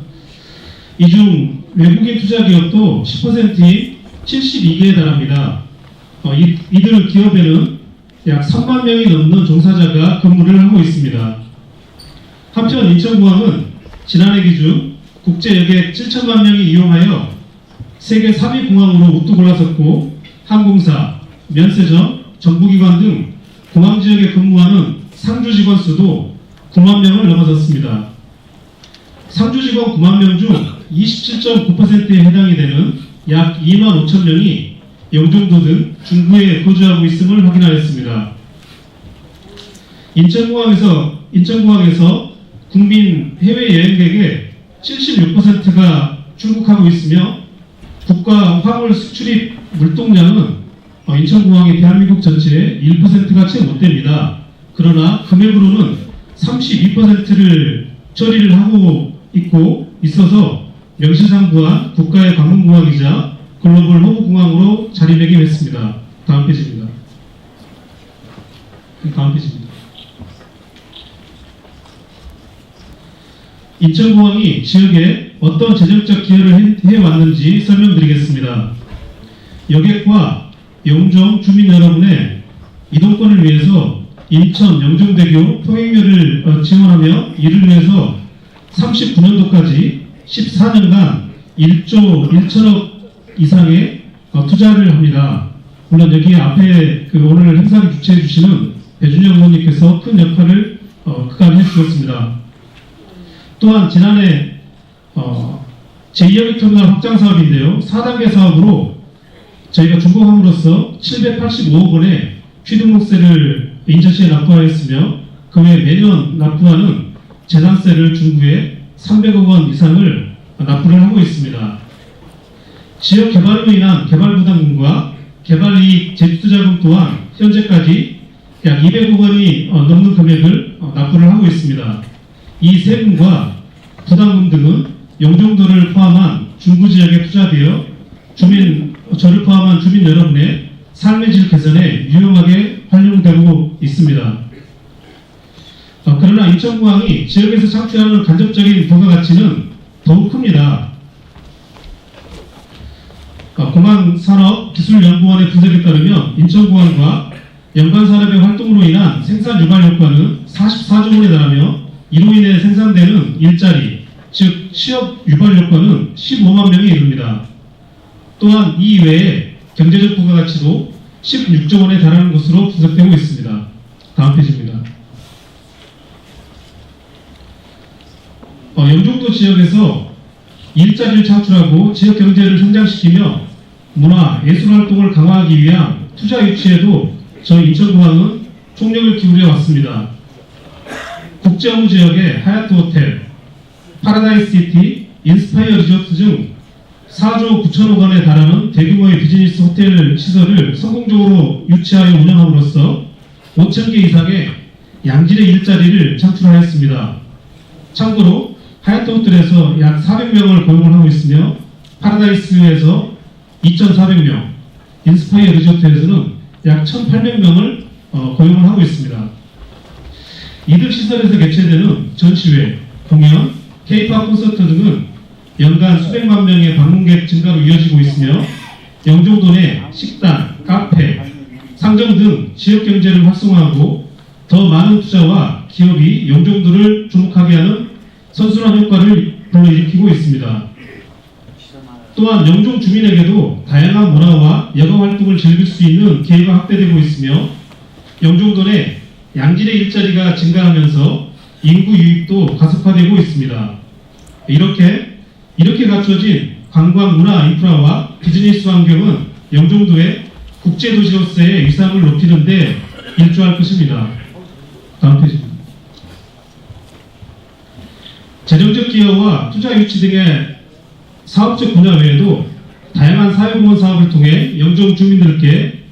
이 중 외국인 투자 기업도 10%인 72개에 달합니다. 이들 기업에는 약 3만 명이 넘는 종사자가 근무를 하고 있습니다. 한편 인천공항은 지난해 기준 국제 여객 7천만 명이 이용하여 세계 3위 공항으로 우뚝 올라섰고 항공사, 면세점, 정부기관 등 공항 지역에 근무하는 상주 직원 수도 9만 명을 넘어섰습니다. 상주 직원 9만 명 중 27.9%에 해당이 되는 약 2만 5천 명이 영종도 등 중부에 거주하고 있음을 확인하였습니다. 인천공항에서 국민 해외 여행객의 76%가 출국하고 있으며 국가 화물 수출입 물동량은 인천공항이 대한민국 전체의 1%가 채 못 됩니다. 그러나 금액으로는 32%를 처리를 하고 있어서 명실상부한 국가의 관문공항이자 글로벌 허브공항으로 자리매김했습니다. 다음 페이지입니다. 인천공항이 지역에 어떤 재정적 기여를 해왔는지 설명드리겠습니다. 여객과 영종 주민 여러분의 이동권을 위해서 인천 영종대교 통행료를 지원하며 이를 위해서 39년도까지 14년간 1조 1천억 이상의 투자를 합니다. 물론 여기 앞에 오늘 행사를 주최해 주시는 배준영 의원님께서 큰 역할을 그간 해주셨습니다. 또한 지난해 제2여객터미널 확장 사업인데요. 4단계 사업으로 저희가 중공함으로써 785억 원의 취등록세를 인천시에 납부하였으며 그 외 매년 납부하는 재산세를 중부에 300억 원 이상을 납부를 하고 있습니다. 지역 개발로 인한 개발 부담금과 개발이익 재투자금 또한 현재까지 약 200억 원이 넘는 금액을 납부를 하고 있습니다. 이 세금과 부담금 등은 영종도를 포함한 중부 지역에 투자되어 저를 포함한 주민 여러분의 삶의 질 개선에 유용하게 활용되고 있습니다. 그러나 인천공항이 지역에서 창출하는 간접적인 부가가치는 더욱 큽니다. 공항산업기술연구원의 분석에 따르면 인천공항과 연관산업의 활동으로 인한 생산 유발 효과는 44조 원에 달하며 이로 인해 생산되는 일자리, 즉 취업 유발 효과는 15만 명에 이릅니다. 또한 이 외에 경제적 부가가치도 16조 원에 달하는 것으로 분석되고 있습니다. 다음 페이지입니다. 영종도 지역에서 일자리를 창출하고 지역 경제를 성장시키며 문화, 예술 활동을 강화하기 위한 투자 유치에도 저희 인천공항은 총력을 기울여 왔습니다. 국제업무 지역의 하얏트 호텔, 파라다이스 시티, 인스파이어 리조트 등 4조 9천억 원에 달하는 대규모의 비즈니스 호텔 시설을 성공적으로 유치하여 운영함으로써 5천 개 이상의 양질의 일자리를 창출하였습니다. 참고로 하얏트 호텔에서 약 400명을 고용을 하고 있으며 파라다이스에서 2,400명, 인스파이어 리조트에서는 약 1,800명을 고용을 하고 있습니다. 이들 시설에서 개최되는 전시회, 공연, K-팝 콘서트 등은 연간 수백만 명의 방문객 증가로 이어지고 있으며 영종도 내 식당, 카페, 상점 등 지역 경제를 활성화하고 더 많은 투자와 기업이 영종도를 주목하게 하는 선순환 효과를 불러일으키고 있습니다. 또한 영종 주민에게도 다양한 문화와 여가 활동을 즐길 수 있는 기회가 확대되고 있으며 영종도 내 양질의 일자리가 증가하면서 인구 유입도 가속화되고 있습니다. 이렇게 갖춰진 관광 문화 인프라와 비즈니스 환경은 영종도의 국제도시로서의 위상을 높이는 데 일조할 것입니다. 다음 페이지입니다. 재정적 기여와 투자 유치 등의 사업적 분야 외에도 다양한 사회공헌 사업을 통해 영종 주민들께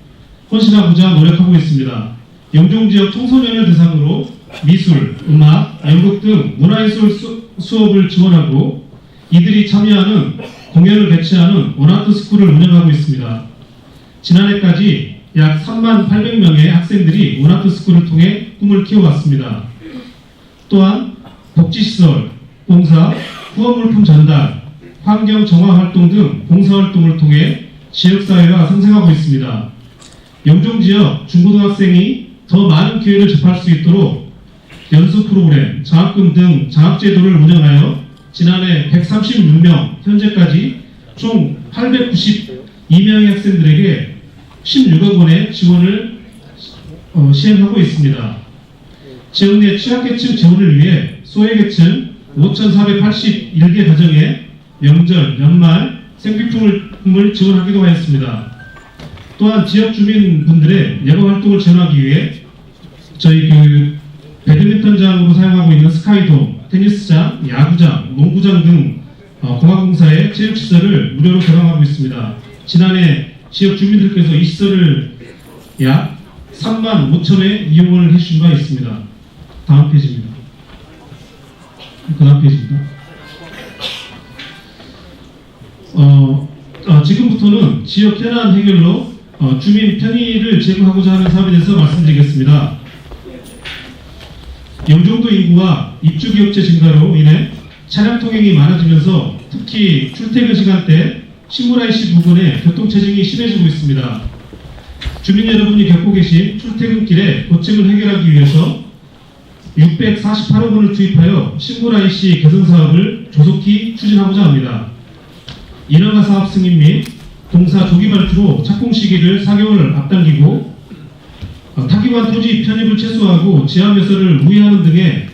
헌신하고자 노력하고 있습니다. 영종 지역 청소년을 대상으로 미술, 음악, 연극 등 문화예술 수업을 지원하고 이들이 참여하는 공연을 개최하는 원아트 스쿨을 운영하고 있습니다. 지난해까지 약 3만 800명의 학생들이 원아트 스쿨을 통해 꿈을 키워왔습니다. 또한 복지시설, 봉사, 후원물품 전달, 환경 정화 활동 등 봉사활동을 통해 지역사회와 상생하고 있습니다. 영종 지역 중고등학생이 더 많은 기회를 접할 수 있도록 연수 프로그램, 장학금 등 장학제도를 운영하여 지난해 136명, 현재까지 총 892명의 학생들에게 16억 원의 지원을 시행하고 있습니다. 지역 내 취약계층 지원을 위해 소외계층 5,481개 가정에 명절, 연말, 생필품을 지원하기도 하였습니다. 또한 지역 주민분들의 예방 활동을 지원하기 위해 저희 배드민턴장으로 사용하고 있는 스카이돔, 테니스장, 야구장, 농구장 등 공학공사의 체육시설을 무료로 개방하고 있습니다. 지난해 지역 주민들께서 이 시설을 약 3만 5천회 이용을 해주신 바 있습니다. 다음 페이지입니다. 그 다음 페이지입니다. 지금부터는 지역 현안 해결로 주민 편의를 제공하고자 하는 사업에 대해서 말씀드리겠습니다. 영종도 인구와 입주기업체 증가로 인해 차량 통행이 많아지면서 특히 출퇴근 시간대 신고라이시 부근에 교통체증이 심해지고 있습니다. 주민 여러분이 겪고 계신 출퇴근길의 고충을 해결하기 위해서 648억 원을 투입하여 신고라이시 개선 사업을 조속히 추진하고자 합니다. 인허가 사업 승인 및 공사 조기 발주로 착공 시기를 4개월 앞당기고 타기관 토지 편입을 최소화하고 지하 매설을 우회하는 등에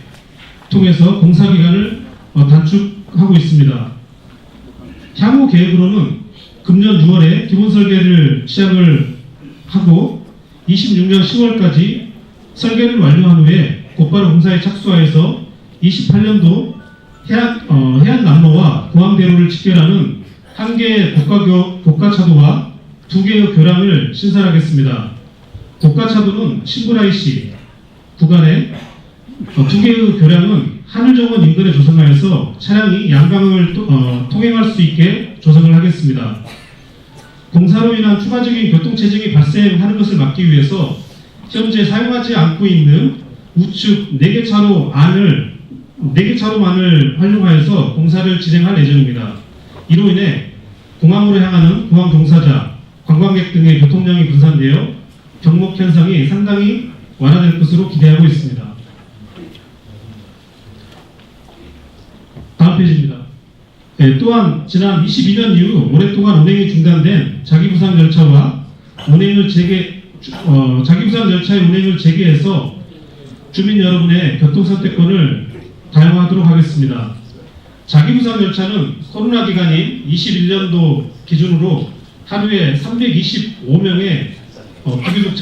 통해서 공사 기간을 단축하고 있습니다. 향후 계획으로는 금년 6월에 기본 설계를 시작을 하고 26년 10월까지 설계를 완료한 후에 곧바로 공사에 착수하여서 28년도 해안 남로와 공항대로를 직결하는 1개의 고가차도와 2개의 교량을 신설하겠습니다. 고가차도는 신고라이시 구간에 2개의 교량은 하늘정원 인근에 조성하여서 차량이 양강을 통행할 수 있게 조성을 하겠습니다. 공사로 인한 추가적인 교통체증이 발생하는 것을 막기 위해서 현재 사용하지 않고 있는 우측 4개 차로만을 활용하여서 공사를 진행할 예정입니다. 이로 인해 공항으로 향하는 공항 종사자, 관광객 등의 교통량이 분산되어 경목 현상이 상당히 완화될 것으로 기대하고 있습니다. 다음 페이지입니다. 또한 지난 22년 이후 오랫동안 운행이 중단된 자기부상 열차와 자기부상 열차의 운행을 재개해서 주민 여러분의 교통선택권을 다양화하도록 하겠습니다. 자기부상 열차는 코로나 기간인 21년도 기준으로 하루에 325명의 비교적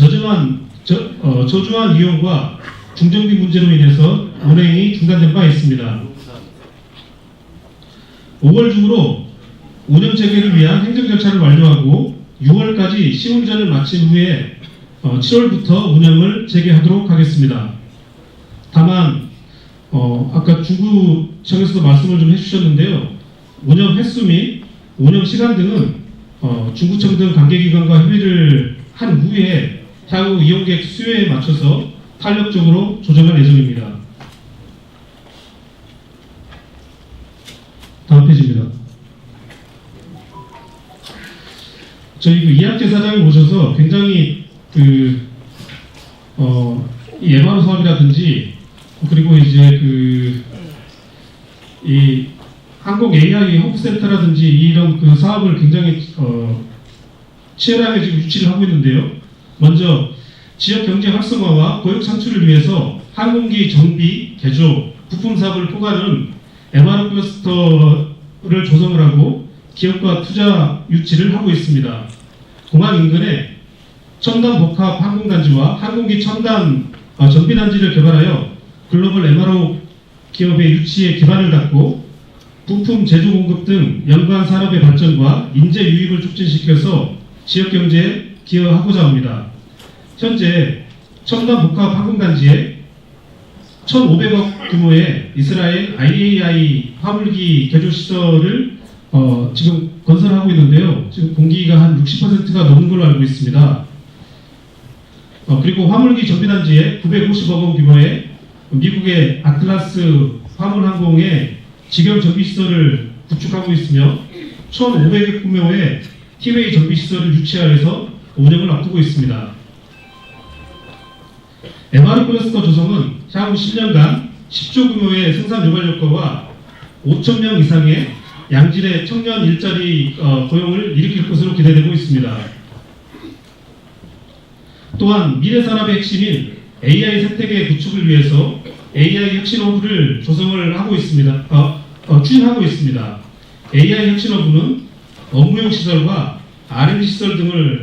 저조한 이용과 중정비 문제로 인해서 운행이 중단된 바 있습니다. 5월 중으로 운영 재개를 위한 행정 절차를 완료하고 6월까지 시운전을 마친 후에 7월부터 운영을 재개하도록 하겠습니다. 다만 아까 중구청에서도 말씀을 좀 해주셨는데요. 운영 횟수 및 운영 시간 등은 중구청 등 관계기관과 협의를 한 후에 향후 이용객 수요에 맞춰서 탄력적으로 조정할 예정입니다. 다음 페이지입니다. 저희 이학재 사장을 모셔서 굉장히 예바로 사업이라든지 그리고 이제 이 한국 AI 허브센터라든지 이런 사업을 굉장히 치열하게 지금 유치를 하고 있는데요. 먼저 지역 경제 활성화와 고용 창출을 위해서 항공기 정비, 개조, 부품 사업을 포괄하는 MR 클러스터를 조성을 하고 기업과 투자 유치를 하고 있습니다. 공항 인근에 첨단 복합 항공단지와 항공기 첨단 전비단지를 개발하여 글로벌 MRO 기업의 유치에 기반을 닦고 부품 제조 공급 등 연관 산업의 발전과 인재 유입을 촉진시켜서 지역 경제에 기여하고자 합니다. 현재 첨단 복합 항공단지에 1,500억 규모의 이스라엘 IAI 화물기 개조 시설을 지금 건설하고 있는데요. 지금 공기가 한 60%가 넘는 걸로 알고 있습니다. 그리고 화물기 정비단지에 950억 원 규모의 미국의 아틀라스 화물항공의 직영 정비시설을 구축하고 있으며 1,500억 규모의 티웨이 정비시설을 유치하여서 운영을 앞두고 있습니다. MR 클러스터 조성은 향후 10년간 10조 규모의 생산 유발 효과와 5,000명 이상의 양질의 청년 일자리 고용을 일으킬 것으로 기대되고 있습니다. 또한 미래 산업의 핵심인 AI 생태계 구축을 위해서 AI 혁신허브를 조성을 하고 있습니다. 추진하고 있습니다. AI 혁신허브는 업무용 시설과 R&D 시설 등으로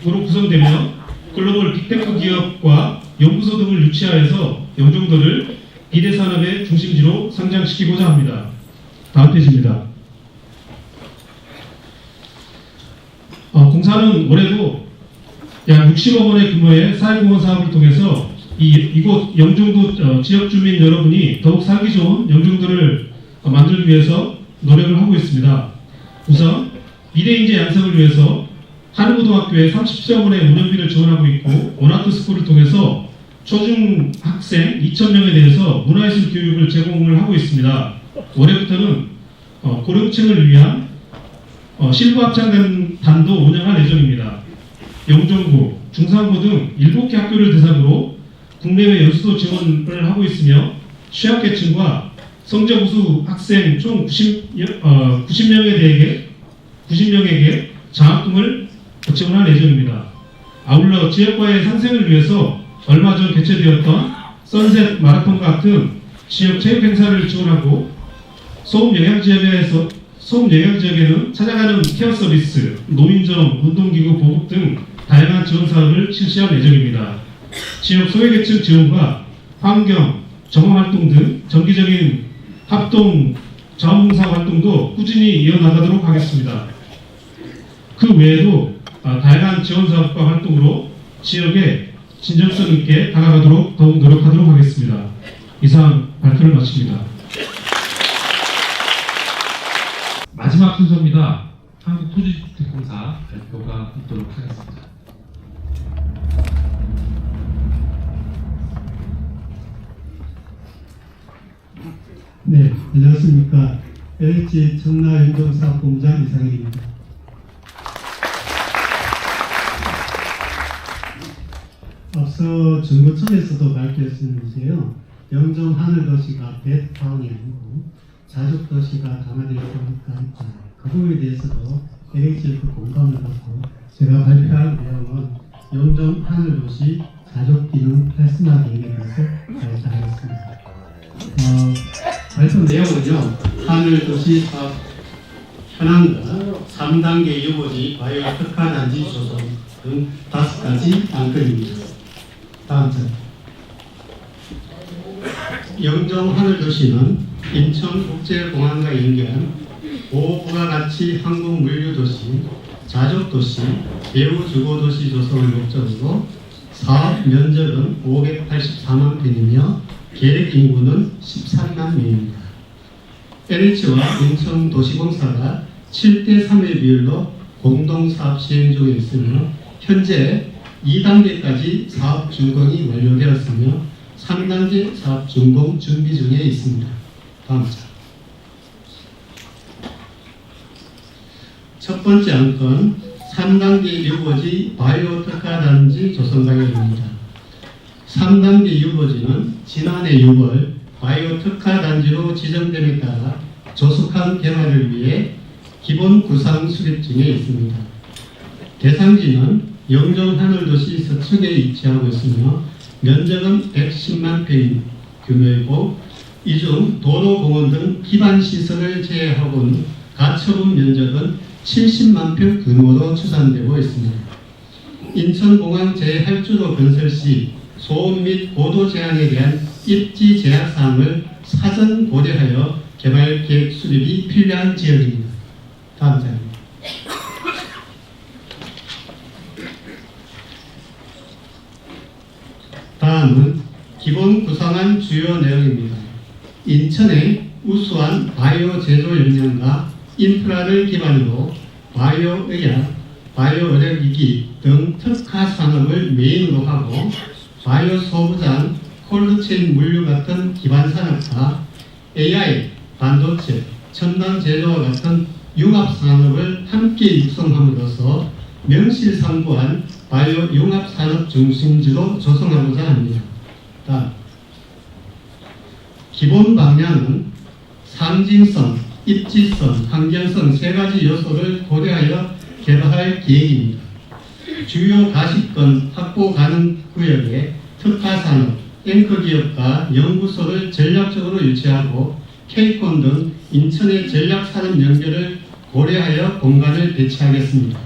구성되며 글로벌 빅테크 기업과 연구소 등을 유치하여서 영종도를 미래 산업의 중심지로 성장시키고자 합니다. 다음 페이지입니다. 공사는 올해도 약 60억 원의 규모의 사회공헌 사업을 통해서 이곳 영종도 지역 주민 여러분이 더욱 살기 좋은 영종도를 만들기 위해서 노력을 하고 있습니다. 우선 미래인재 양성을 위해서 한우고등학교에 30억 원의 운영비를 지원하고 있고 원아트스쿨을 통해서 초중 학생 2,000명에 대해서 문화예술 교육을 제공을 하고 있습니다. 올해부터는 고령층을 위한 실무 합창단도 운영할 예정입니다. 영종고, 중상고 등 7개 학교를 대상으로 국내외 연수도 지원을 하고 있으며 취약계층과 성적 우수 학생 총 90명에게 장학금을 지원할 예정입니다. 아울러 지역과의 상생을 위해서 얼마 전 개최되었던 선셋 마라톤 같은 지역 체육 행사를 지원하고 소음 영향 지역에는 찾아가는 케어 서비스, 노인정, 운동기구 보급 등 다양한 지원 사업을 실시할 예정입니다. 지역 소외계층 지원과 환경, 정화활동 등 정기적인 합동 자원봉사 활동도 꾸준히 이어나가도록 하겠습니다. 그 외에도 다양한 지원 사업과 활동으로 지역에 진정성 있게 다가가도록 더욱 노력하도록 하겠습니다. 이상 발표를 마칩니다. 마지막 순서입니다. 한국토지주택공사 발표가 있도록 하겠습니다. 네, 안녕하십니까. LH 청라영종사업공장 이상일입니다. 앞서 정부청에서도 발표했었는데요. 영종 하늘도시가 베드타운이 아니고 자족도시가 강화되어 있으니까 그 부분에 대해서도 LH에서 공감을 받고 제가 발표할 내용은 영종 하늘도시 자족기능 활성화계획에 대해서 발표하겠습니다. 발표 내용은요, 하늘도시 사업 현황과 3단계 유보지 바이오 특화단지 조성 등 5가지 안건입니다. 다음 장. 영종 하늘도시는 인천국제공항과 연계한 고부가가치 항공물류도시, 자족도시, 배후주거도시 조성을 목적으로 사업 면적은 584만 평이며 계획 인구는 13만 명입니다. LH와 인천도시공사가 7대3의 비율로 공동사업 시행 중에 있으며 현재 2단계까지 사업 준공이 완료되었으며 3단계 사업 준공 준비 중에 있습니다. 다음 장. 첫 번째 안건 3단계 유보지 바이오 특화단지 조성 방향입니다. 3단계 유보지는 지난해 6월 바이오 특화단지로 지정됨에 따라 조속한 개발을 위해 기본 구상 수립 중에 있습니다. 대상지는 영종 하늘도시 서쪽에 위치하고 있으며 면적은 110만 평 규모이고 이 중 도로공원 등 기반시설을 제외하고는 가처분 면적은 70만 평 규모로 추산되고 있습니다. 인천공항 제8주도 건설 시 소음 및 고도 제한에 대한 입지 제약 사항을 사전 고려하여 개발 계획 수립이 필요한 지역입니다. 다음 장입니다. 다음은 기본 구상한 주요 내용입니다. 인천의 우수한 바이오 제조 역량과 인프라를 기반으로 바이오 의학, 바이오 의료기기 등 특화 산업을 메인으로 하고 바이오 소부장, 콜드체인 물류 같은 기반 산업과 AI, 반도체, 첨단 제조와 같은 융합 산업을 함께 육성함으로써 명실상부한 바이오 융합 산업 중심지로 조성하고자 합니다. 다음, 기본 방향은 상징성, 입지성, 환경성 세 가지 요소를 고려하여 개발할 계획입니다. 주요 가시권 확보 가능 구역에 특화 산업, 앵커 기업과 연구소를 전략적으로 유치하고 케이콘 등 인천의 전략 산업 연결을 고려하여 공간을 배치하겠습니다.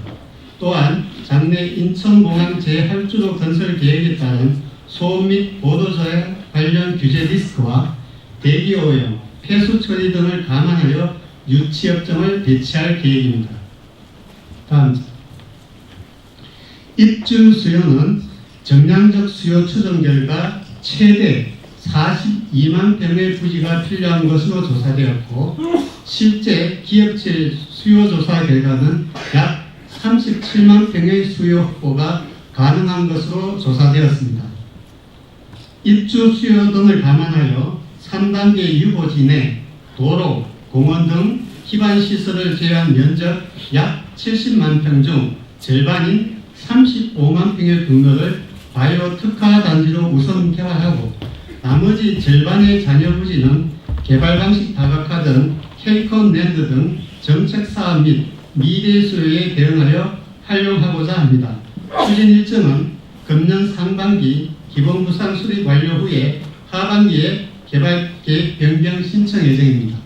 또한 장래 인천공항 제8주로 건설 계획에 따른 소음 및 보도저해 관련 규제 리스크와 대기오염, 폐수 처리 등을 감안하여 유치업종을 배치할 계획입니다. 다음, 입주 수요는 정량적 수요 추정 결과 최대 42만 평의 부지가 필요한 것으로 조사되었고 실제 기업체 수요 조사 결과는 약 37만 평의 수요 확보가 가능한 것으로 조사되었습니다. 입주 수요 등을 감안하여 3단계 유보지 내 도로, 공원 등 기반 시설을 제한 면적 약 70만 평 중 절반인 35만 평의 경로를 바이오 특화 단지로 우선 개발하고 나머지 절반의 잔여 부지는 개발 방식 다각화 등 케이콘 랜드 등 정책 사업 및 미래 수요에 대응하여 활용하고자 합니다. 추진 일정은 금년 상반기 기본 구상 수립 완료 후에 하반기에 개발 계획 변경 신청 예정입니다.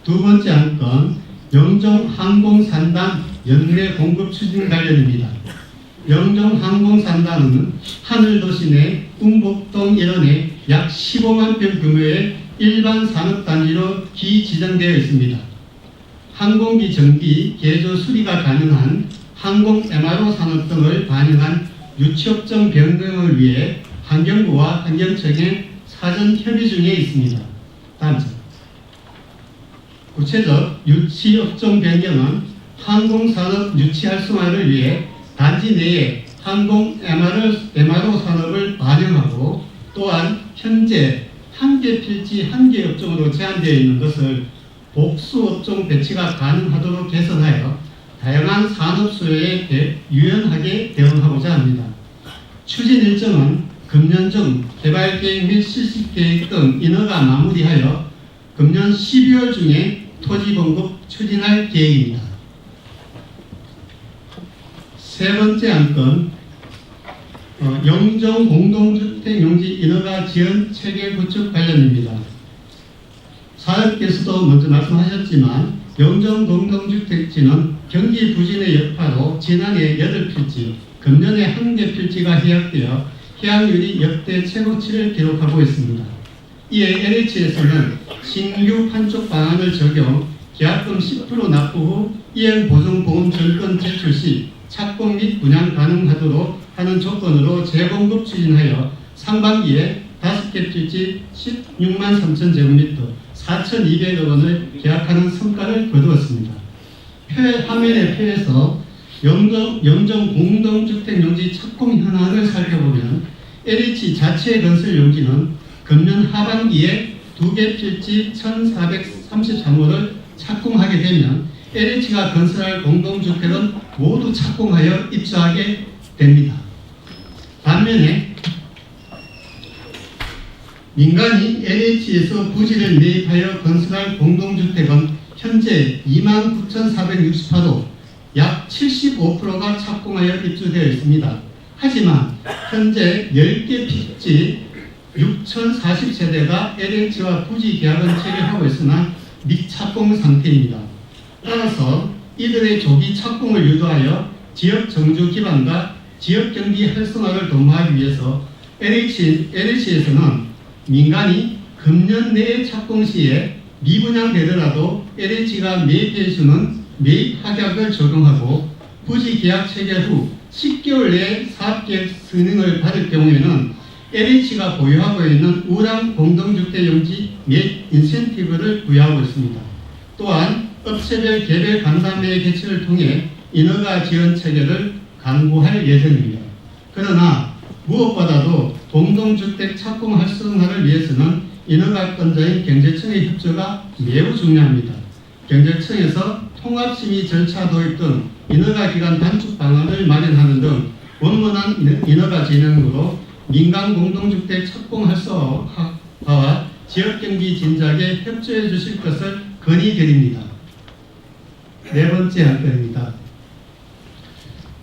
두 번째 안건 영종 항공산단 연내 공급 추진 관련입니다. 영종 항공산단은 하늘도시 내 운복동 일원에 약 15만 평 규모의 일반 산업단지로 기지정되어 있습니다. 항공기 정비, 개조 수리가 가능한 항공 MRO 산업 등을 반영한 유치업종 변경을 위해 환경부와 환경청에 사전 협의 중에 있습니다. 다음 장. 구체적 유치업종 변경은 항공산업 유치 활성화를 위해 단지 내에 항공 MRO 산업을 반영하고 또한 현재 한개 필지 한개 업종으로 제한되어 있는 것을 복수업종 배치가 가능하도록 개선하여 다양한 산업 수요에 유연하게 대응하고자 합니다. 추진 일정은 금년 중 개발 계획 및 실시 계획 등 인허가 마무리하여 금년 12월 중에 토지 공급 추진할 계획입니다. 세 번째 안건 영종 공동주택 용지 인허가 지원 체계 구축 관련입니다. 사업께서도 먼저 말씀하셨지만 영종 공동주택지는 경기 부진의 여파로 지난해 8필지, 금년에 1개 필지가 해약되어 해약률이 역대 최고치를 기록하고 있습니다. 이에 LH에서는 신규 판촉 방안을 적용, 계약금 10% 납부 후 이행보증보험 증권 제출 시 착공 및 분양 가능하도록 하는 조건으로 재공급 추진하여 상반기에 5개 필지 16만 3천 제곱미터 4,200억 원을 계약하는 성과를 거두었습니다. 화면의 표에서 영종 공동주택 용지 착공 현황을 살펴보면 LH 자체 건설 용지는 금년 하반기에 2개 필지 1,433호를 착공하게 되면 LH가 건설할 공동주택은 모두 착공하여 입주하게 됩니다. 반면에 민간이 LH에서 부지를 매입하여 건설할 공동주택은 현재 29,468호, 약 75%가 착공하여 입주되어 있습니다. 하지만 현재 10개 필지 6,040세대가 LH와 부지 계약은 체결하고 있으나 미착공 상태입니다. 따라서 이들의 조기 착공을 유도하여 지역 정주 기반과 지역 경기 활성화를 도모하기 위해서 LH에서는 민간이 금년 내에 착공 시에 미분양되더라도 LH가 매입해주는 매입 확약을 적용하고 부지 계약 체결 후 10개월 내에 사업계획 승인을 받을 경우에는 LH가 보유하고 있는 우량 공동주택 용지 및 인센티브를 부여하고 있습니다. 또한 업체별 개별 간담회 개최를 통해 인허가 지원 체계를 강구할 예정입니다. 그러나 무엇보다도 공동주택 착공 활성화를 위해서는 인허가권자인 경제청의 협조가 매우 중요합니다. 경제청에서 통합심의 절차 도입 등 인허가 기간 단축 방안을 마련하는 등 원만한 인허가 진행으로 민간 공동주택 착공 활성화와 지역경기 진작에 협조해 주실 것을 건의드립니다. 네 번째 안건입니다.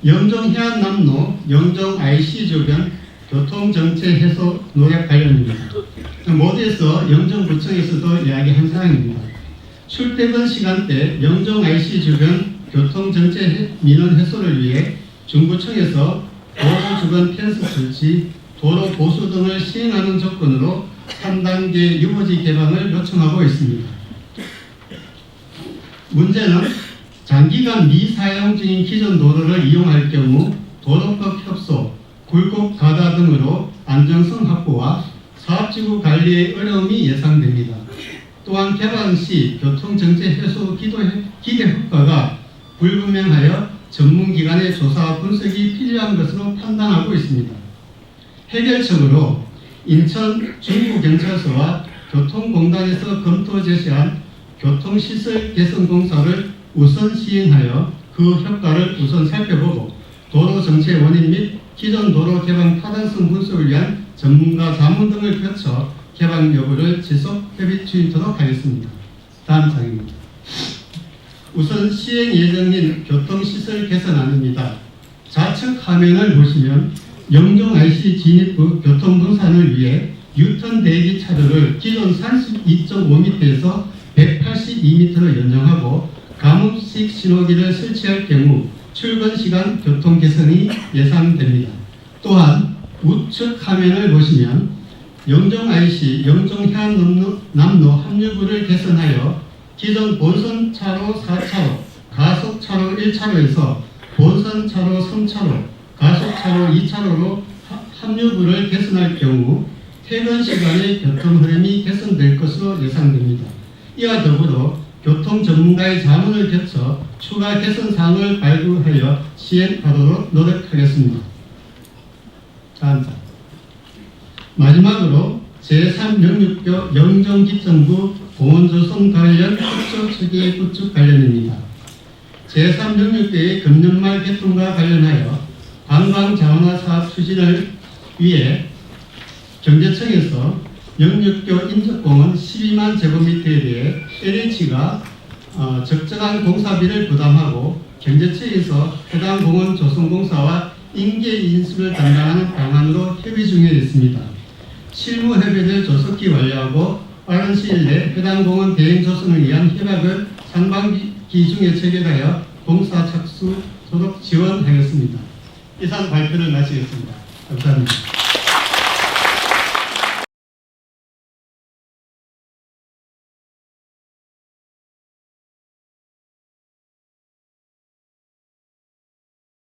영종 해안남로, 영종 IC 주변 교통정체 해소 노력 관련입니다. 모두에서 영종구청에서도 이야기한 사항입니다. 출퇴근 시간대 영종 IC 주변 교통정체 민원 해소를 위해 중구청에서 도로 주변 펜스 설치, 도로 보수 등을 시행하는 조건으로 3단계 유보지 개방을 요청하고 있습니다. 문제는 장기간 미사용 중인 기존 도로를 이용할 경우 도로법 협소, 굴곡 가다 등으로 안정성 확보와 사업지구 관리의 어려움이 예상됩니다. 또한 개방 시 교통정체 해소 기대 효과가 불분명하여 전문기관의 조사와 분석이 필요한 것으로 판단하고 있습니다. 해결책으로 인천 중부경찰서와 교통공단에서 검토 제시한 교통시설 개선 공사를 우선 시행하여 그 효과를 우선 살펴보고 도로 정체 원인 및 기존 도로 개방 타당성 분석을 위한 전문가 자문 등을 거쳐 개방 여부를 지속 협의 추진토록 하겠습니다. 다음 장입니다. 우선 시행 예정인 교통시설 개선안입니다. 좌측 화면을 보시면 영종 IC 진입구 교통분산을 위해 유턴 대기 차로를 기존 32.5m에서 182m로 연장하고 가목식 신호기를 설치할 경우 출근 시간 교통 개선이 예상됩니다. 또한 우측 화면을 보시면 영종 IC 영종 해안남로 합류구를 개선하여 기존 본선 차로 4차로, 가속 차로 1차로에서 본선 차로 3차로, 가속 차로 2차로로 합류구를 개선할 경우 퇴근 시간의 교통 흐름이 개선될 것으로 예상됩니다. 이와 더불어 교통 전문가의 자문을 거쳐 추가 개선 사항을 발굴하여 시행하도록 노력하겠습니다. 다음 장. 마지막으로 제3영육교 영종기점부 공원조성 관련 협조 체계 구축 관련입니다. 제3영육교의 금년 말 개통과 관련하여 관광자원화 사업 추진을 위해 경제청에서 영육교 인접공원 12만 제곱미터에 대해 LH가 적정한 공사비를 부담하고 경제청에서 해당 공원 조성공사와 인계 인수를 담당하는 방안으로 협의 중에 있습니다. 실무 협의를 조속히 완료하고 빠른 시일 내 해당 공원 대행 조성을 위한 협약을 상반기 중에 체결하여 공사 착수토록 지원하겠습니다. 이상 발표를 마치겠습니다. 감사합니다.